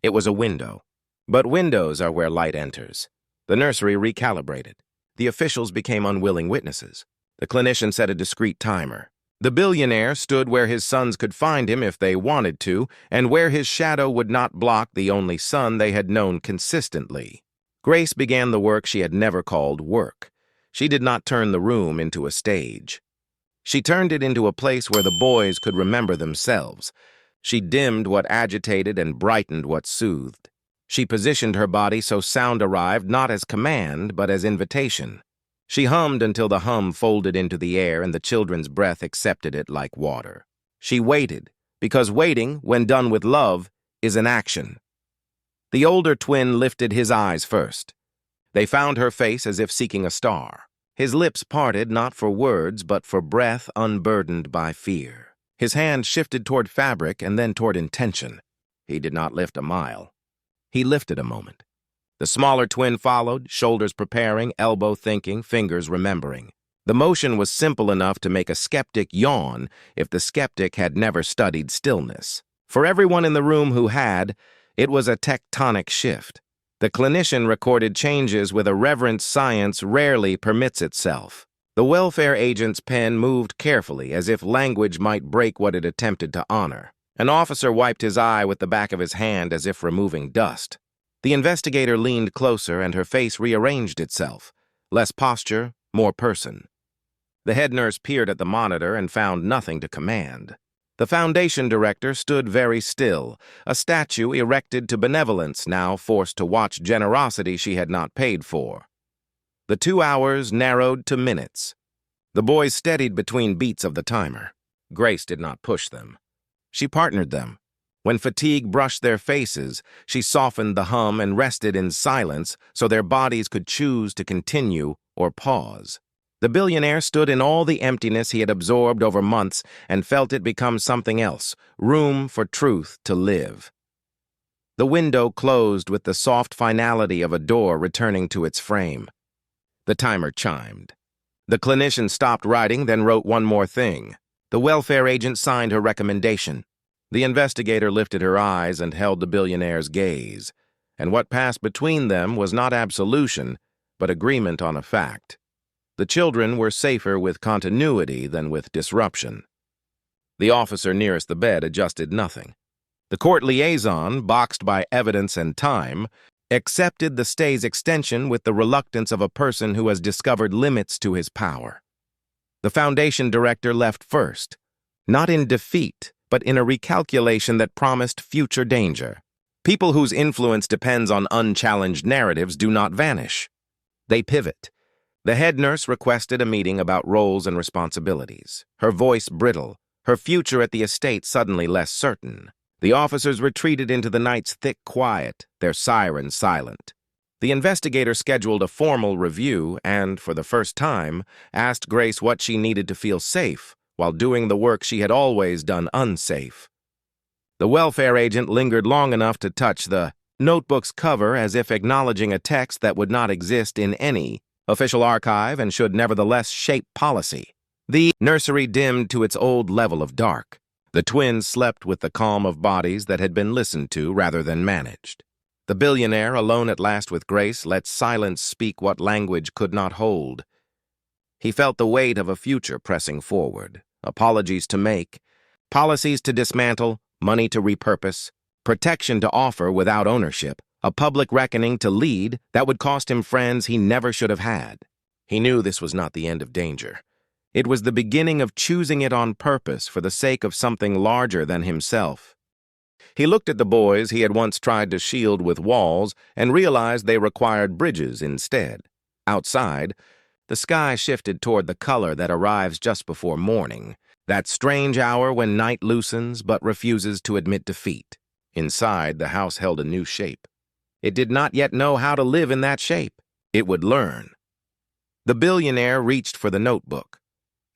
It was a window. But windows are where light enters. The nursery recalibrated. The officials became unwilling witnesses. The clinician set a discreet timer. The billionaire stood where his sons could find him if they wanted to, and where his shadow would not block the only sun they had known consistently. Grace began the work she had never called work. She did not turn the room into a stage. She turned it into a place where the boys could remember themselves. She dimmed what agitated and brightened what soothed. She positioned her body so sound arrived not as command, but as invitation. She hummed until the hum folded into the air and the children's breath accepted it like water. She waited, because waiting, when done with love, is an action. The older twin lifted his eyes first. They found her face as if seeking a star. His lips parted not for words, but for breath unburdened by fear. His hand shifted toward fabric and then toward intention. He did not lift a mile. He lifted a moment. The smaller twin followed, shoulders preparing, elbow thinking, fingers remembering. The motion was simple enough to make a skeptic yawn if the skeptic had never studied stillness. For everyone in the room who had, it was a tectonic shift. The clinician recorded changes with a reverence science rarely permits itself. The welfare agent's pen moved carefully, as if language might break what it attempted to honor. An officer wiped his eye with the back of his hand as if removing dust. The investigator leaned closer and her face rearranged itself. Less posture, more person. The head nurse peered at the monitor and found nothing to command. The foundation director stood very still, a statue erected to benevolence, now forced to watch generosity she had not paid for. The 2 hours narrowed to minutes. The boys steadied between beats of the timer. Grace did not push them. She partnered them. When fatigue brushed their faces, she softened the hum and rested in silence so their bodies could choose to continue or pause. The billionaire stood in all the emptiness he had absorbed over months and felt it become something else, room for truth to live. The window closed with the soft finality of a door returning to its frame. The timer chimed. The clinician stopped writing, then wrote one more thing. The welfare agent signed her recommendation. The investigator lifted her eyes and held the billionaire's gaze, and what passed between them was not absolution, but agreement on a fact. The children were safer with continuity than with disruption. The officer nearest the bed adjusted nothing. The court liaison, boxed by evidence and time, accepted the stay's extension with the reluctance of a person who has discovered limits to his power. The foundation director left first, not in defeat, but in a recalculation that promised future danger. People whose influence depends on unchallenged narratives do not vanish. They pivot. The head nurse requested a meeting about roles and responsibilities, her voice brittle, her future at the estate suddenly less certain. The officers retreated into the night's thick quiet, their sirens silent. The investigator scheduled a formal review and, for the first time, asked Grace what she needed to feel safe while doing the work she had always done unsafe. The welfare agent lingered long enough to touch the notebook's cover as if acknowledging a text that would not exist in any official archive and should nevertheless shape policy. The nursery dimmed to its old level of dark. The twins slept with the calm of bodies that had been listened to rather than managed. The billionaire, alone at last with Grace, let silence speak what language could not hold. He felt the weight of a future pressing forward. Apologies to make, policies to dismantle, money to repurpose, protection to offer without ownership, a public reckoning to lead that would cost him friends he never should have had. He knew this was not the end of danger. It was the beginning of choosing it on purpose for the sake of something larger than himself. He looked at the boys he had once tried to shield with walls and realized they required bridges instead. Outside, the sky shifted toward the color that arrives just before morning, that strange hour when night loosens but refuses to admit defeat. Inside, the house held a new shape. It did not yet know how to live in that shape. It would learn. The billionaire reached for the notebook,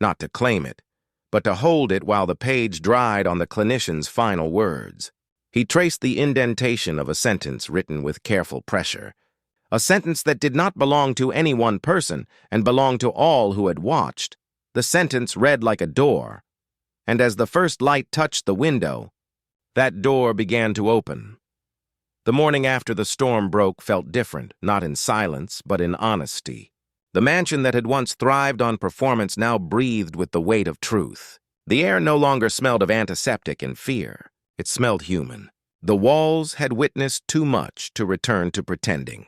not to claim it, but to hold it while the page dried on the clinician's final words. He traced the indentation of a sentence written with careful pressure, a sentence that did not belong to any one person and belonged to all who had watched. The sentence read like a door, and as the first light touched the window, that door began to open. The morning after the storm broke felt different, not in silence, but in honesty. The mansion that had once thrived on performance now breathed with the weight of truth. The air no longer smelled of antiseptic and fear. It smelled human. The walls had witnessed too much to return to pretending.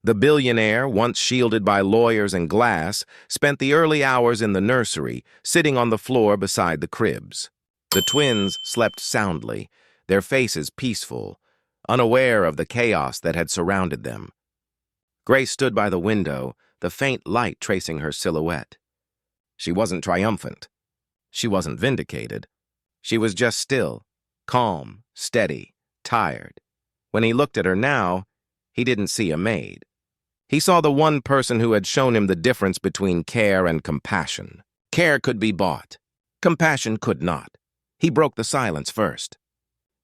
The billionaire, once shielded by lawyers and glass, spent the early hours in the nursery, sitting on the floor beside the cribs. The twins slept soundly, their faces peaceful, unaware of the chaos that had surrounded them. Grace stood by the window, the faint light tracing her silhouette. She wasn't triumphant. She wasn't vindicated. She was just still, calm, steady, tired. When he looked at her now, he didn't see a maid. He saw the one person who had shown him the difference between care and compassion. Care could be bought. Compassion could not. He broke the silence first.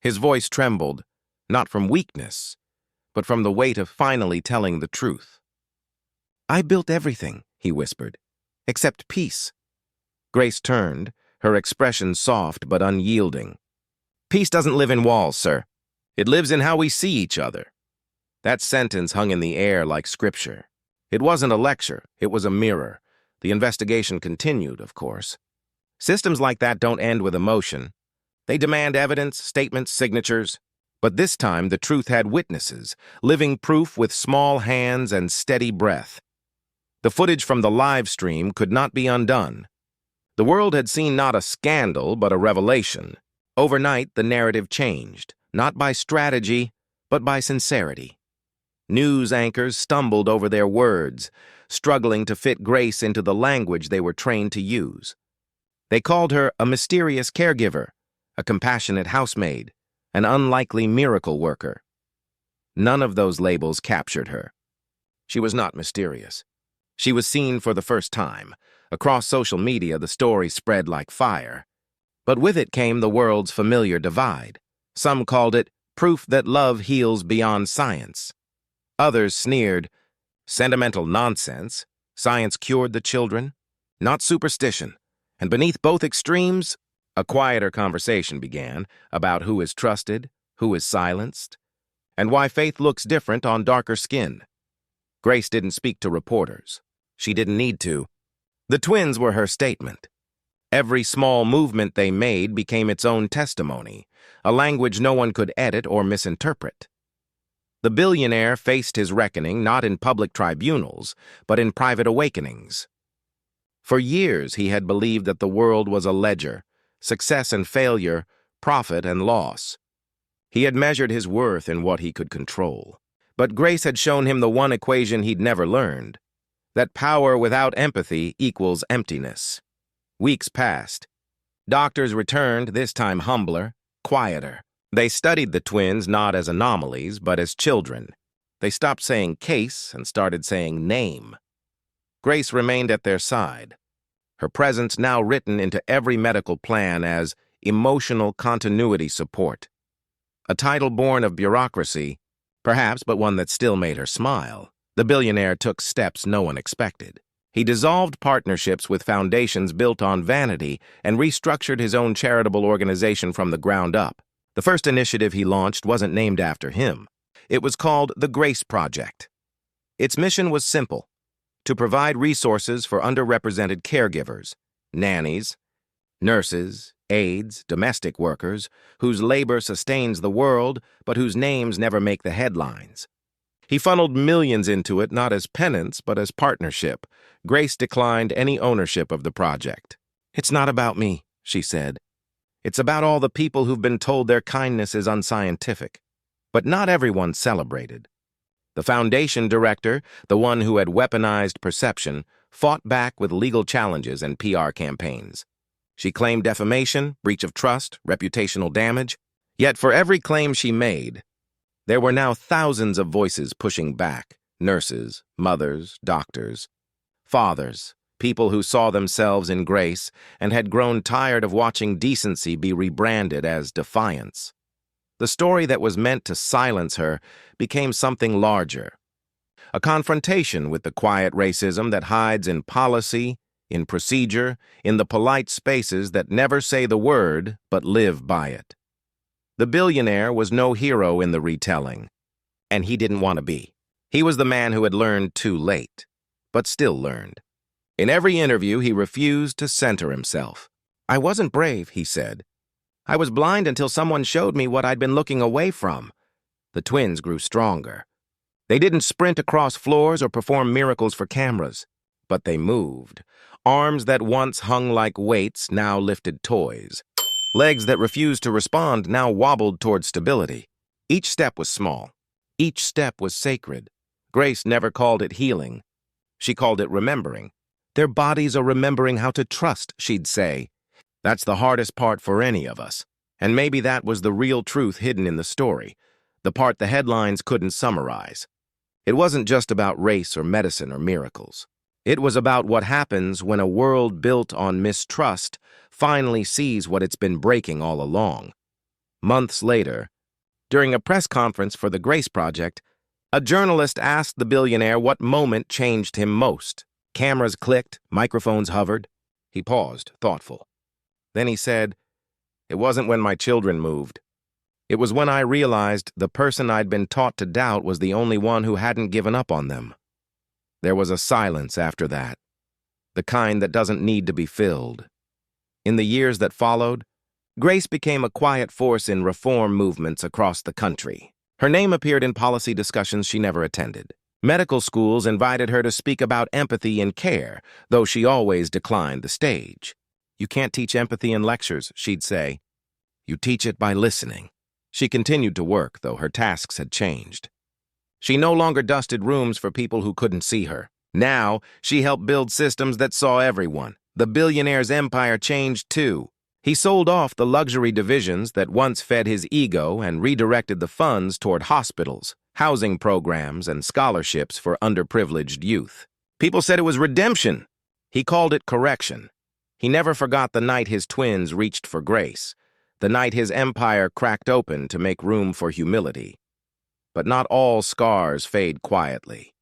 His voice trembled, not from weakness, but from the weight of finally telling the truth. "I built everything," he whispered, "except peace." Grace turned, her expression soft but unyielding. "Peace doesn't live in walls, sir. It lives in how we see each other." That sentence hung in the air like scripture. It wasn't a lecture, it was a mirror. The investigation continued, of course. Systems like that don't end with emotion. They demand evidence, statements, signatures. But this time, the truth had witnesses, living proof with small hands and steady breath. The footage from the live stream could not be undone. The world had seen not a scandal, but a revelation. Overnight, the narrative changed, not by strategy, but by sincerity. News anchors stumbled over their words, struggling to fit Grace into the language they were trained to use. They called her a mysterious caregiver, a compassionate housemaid, an unlikely miracle worker. None of those labels captured her. She was not mysterious. She was seen for the first time. Across social media, the story spread like fire. But with it came the world's familiar divide. Some called it proof that love heals beyond science. Others sneered, "Sentimental nonsense. Science cured the children." Not superstition. And beneath both extremes, a quieter conversation began about who is trusted, who is silenced, and why faith looks different on darker skin. Grace didn't speak to reporters. She didn't need to. The twins were her statement. Every small movement they made became its own testimony, a language no one could edit or misinterpret. The billionaire faced his reckoning not in public tribunals, but in private awakenings. For years he had believed that the world was a ledger, success and failure, profit and loss. He had measured his worth in what he could control. But Grace had shown him the one equation he'd never learned, that power without empathy equals emptiness. Weeks passed. Doctors returned, this time humbler, quieter. They studied the twins not as anomalies, but as children. They stopped saying case and started saying name. Grace remained at their side, her presence now written into every medical plan as emotional continuity support. A title born of bureaucracy, perhaps, but one that still made her smile. The billionaire took steps no one expected. He dissolved partnerships with foundations built on vanity and restructured his own charitable organization from the ground up. The first initiative he launched wasn't named after him. It was called the Grace Project. Its mission was simple: to provide resources for underrepresented caregivers, nannies, nurses, aides, domestic workers, whose labor sustains the world, but whose names never make the headlines. He funneled millions into it not as penance, but as partnership. Grace declined any ownership of the project. "It's not about me," she said. "It's about all the people who've been told their kindness is unscientific." But not everyone celebrated. The foundation director, the one who had weaponized perception, fought back with legal challenges and PR campaigns. She claimed defamation, breach of trust, reputational damage. Yet for every claim she made, there were now thousands of voices pushing back: nurses, mothers, doctors, fathers, people who saw themselves in Grace and had grown tired of watching decency be rebranded as defiance. The story that was meant to silence her became something larger. A confrontation with the quiet racism that hides in policy, in procedure, in the polite spaces that never say the word but live by it. The billionaire was no hero in the retelling, and he didn't want to be. He was the man who had learned too late, but still learned. In every interview, he refused to center himself. I wasn't brave, he said. I was blind until someone showed me what I'd been looking away from. The twins grew stronger. They didn't sprint across floors or perform miracles for cameras, but they moved. Arms that once hung like weights now lifted toys. Legs that refused to respond now wobbled toward stability. Each step was small. Each step was sacred. Grace never called it healing. She called it remembering. Their bodies are remembering how to trust, she'd say. That's the hardest part for any of us. And maybe that was the real truth hidden in the story, the part the headlines couldn't summarize. It wasn't just about race or medicine or miracles. It was about what happens when a world built on mistrust finally sees what it's been breaking all along. Months later, during a press conference for the Grace Project, a journalist asked the billionaire what moment changed him most. Cameras clicked, microphones hovered. He paused, thoughtful. Then he said, "It wasn't when my children moved. It was when I realized the person I'd been taught to doubt was the only one who hadn't given up on them." There was a silence after that, the kind that doesn't need to be filled. In the years that followed, Grace became a quiet force in reform movements across the country. Her name appeared in policy discussions she never attended. Medical schools invited her to speak about empathy and care, though she always declined the stage. "You can't teach empathy in lectures," she'd say. "You teach it by listening." She continued to work, though her tasks had changed. She no longer dusted rooms for people who couldn't see her. Now, she helped build systems that saw everyone. The billionaire's empire changed too. He sold off the luxury divisions that once fed his ego and redirected the funds toward hospitals, housing programs, and scholarships for underprivileged youth. People said it was redemption. He called it correction. He never forgot the night his twins reached for grace, the night his empire cracked open to make room for humility. But not all scars fade quietly.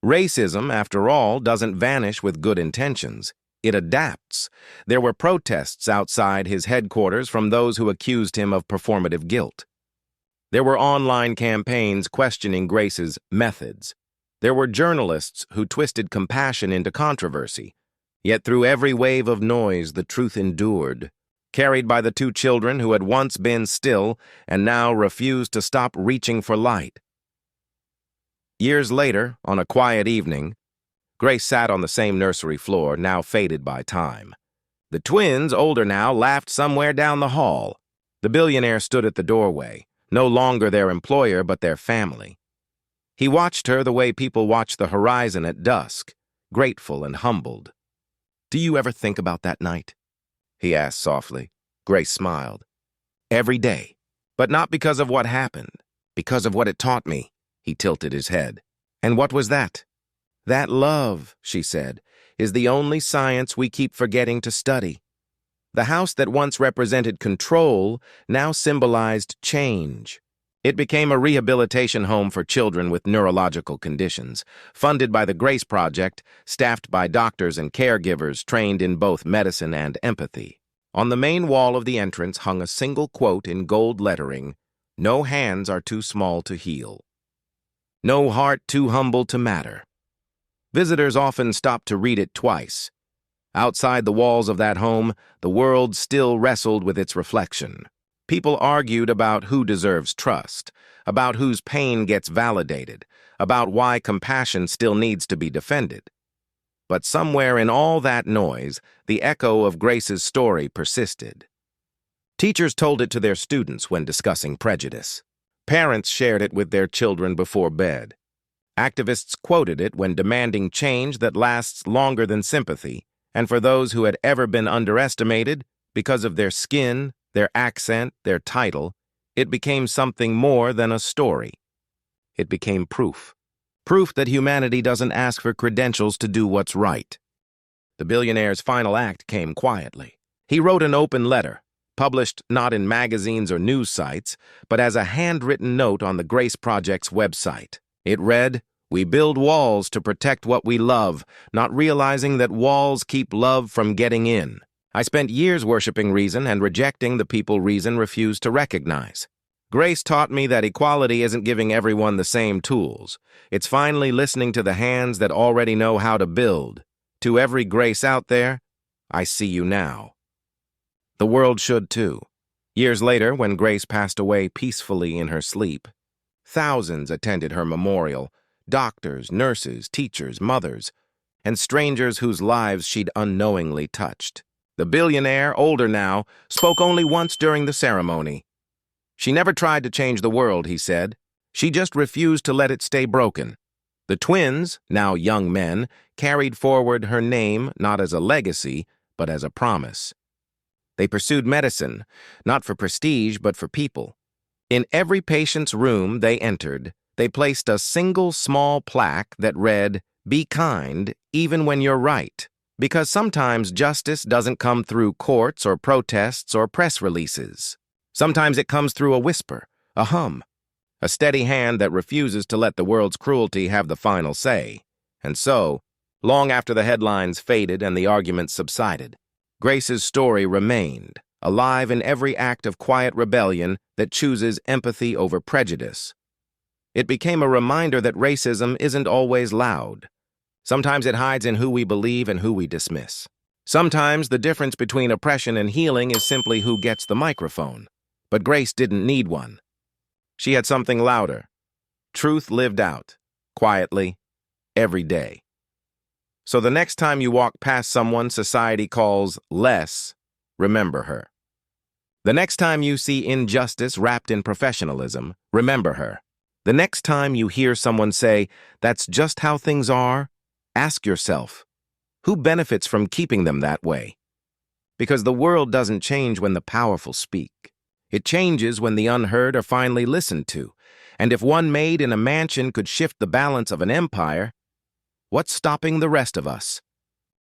Racism, after all, doesn't vanish with good intentions. It adapts. There were protests outside his headquarters from those who accused him of performative guilt. There were online campaigns questioning Grace's methods. There were journalists who twisted compassion into controversy. Yet through every wave of noise, the truth endured, carried by the two children who had once been still and now refused to stop reaching for light. Years later, on a quiet evening, Grace sat on the same nursery floor, now faded by time. The twins, older now, laughed somewhere down the hall. The billionaire stood at the doorway, no longer their employer but their family. He watched her the way people watch the horizon at dusk, grateful and humbled. "Do you ever think about that night?" he asked softly. Grace smiled. "Every day. But not because of what happened, because of what it taught me." He tilted his head. "And what was that?" "That love," she said, "is the only science we keep forgetting to study. The house that once represented control now symbolized change. It became a rehabilitation home for children with neurological conditions, funded by the Grace Project, staffed by doctors and caregivers trained in both medicine and empathy. On the main wall of the entrance hung a single quote in gold lettering, "No hands are too small to heal. No heart too humble to matter." Visitors often stopped to read it twice. Outside the walls of that home, the world still wrestled with its reflection. People argued about who deserves trust, about whose pain gets validated, about why compassion still needs to be defended. But somewhere in all that noise, the echo of Grace's story persisted. Teachers told it to their students when discussing prejudice. Parents shared it with their children before bed. Activists quoted it when demanding change that lasts longer than sympathy, and for those who had ever been underestimated because of their skin, their accent, their title, it became something more than a story. It became proof. Proof that humanity doesn't ask for credentials to do what's right. The billionaire's final act came quietly. He wrote an open letter, published not in magazines or news sites, but as a handwritten note on the Grace Project's website. It read, "We build walls to protect what we love, not realizing that walls keep love from getting in. I spent years worshiping reason and rejecting the people reason refused to recognize. Grace taught me that equality isn't giving everyone the same tools. It's finally listening to the hands that already know how to build. To every Grace out there, I see you now." The world should too. Years later, when Grace passed away peacefully in her sleep, thousands attended her memorial, doctors, nurses, teachers, mothers, and strangers whose lives she'd unknowingly touched. The billionaire, older now, spoke only once during the ceremony. She never tried to change the world, he said. She just refused to let it stay broken. The twins, now young men, carried forward her name not as a legacy, but as a promise. They pursued medicine, not for prestige, but for people. In every patient's room they entered, they placed a single small plaque that read, "Be kind, even when you're right." Because sometimes justice doesn't come through courts or protests or press releases. Sometimes it comes through a whisper, a hum, a steady hand that refuses to let the world's cruelty have the final say. And so, long after the headlines faded and the arguments subsided, Grace's story remained, alive in every act of quiet rebellion that chooses empathy over prejudice. It became a reminder that racism isn't always loud. Sometimes it hides in who we believe and who we dismiss. Sometimes the difference between oppression and healing is simply who gets the microphone. But Grace didn't need one. She had something louder. Truth lived out, quietly, every day. So the next time you walk past someone society calls less, remember her. The next time you see injustice wrapped in professionalism, remember her. The next time you hear someone say, "That's just how things are," ask yourself, who benefits from keeping them that way? Because the world doesn't change when the powerful speak. It changes when the unheard are finally listened to. And if one maid in a mansion could shift the balance of an empire, what's stopping the rest of us?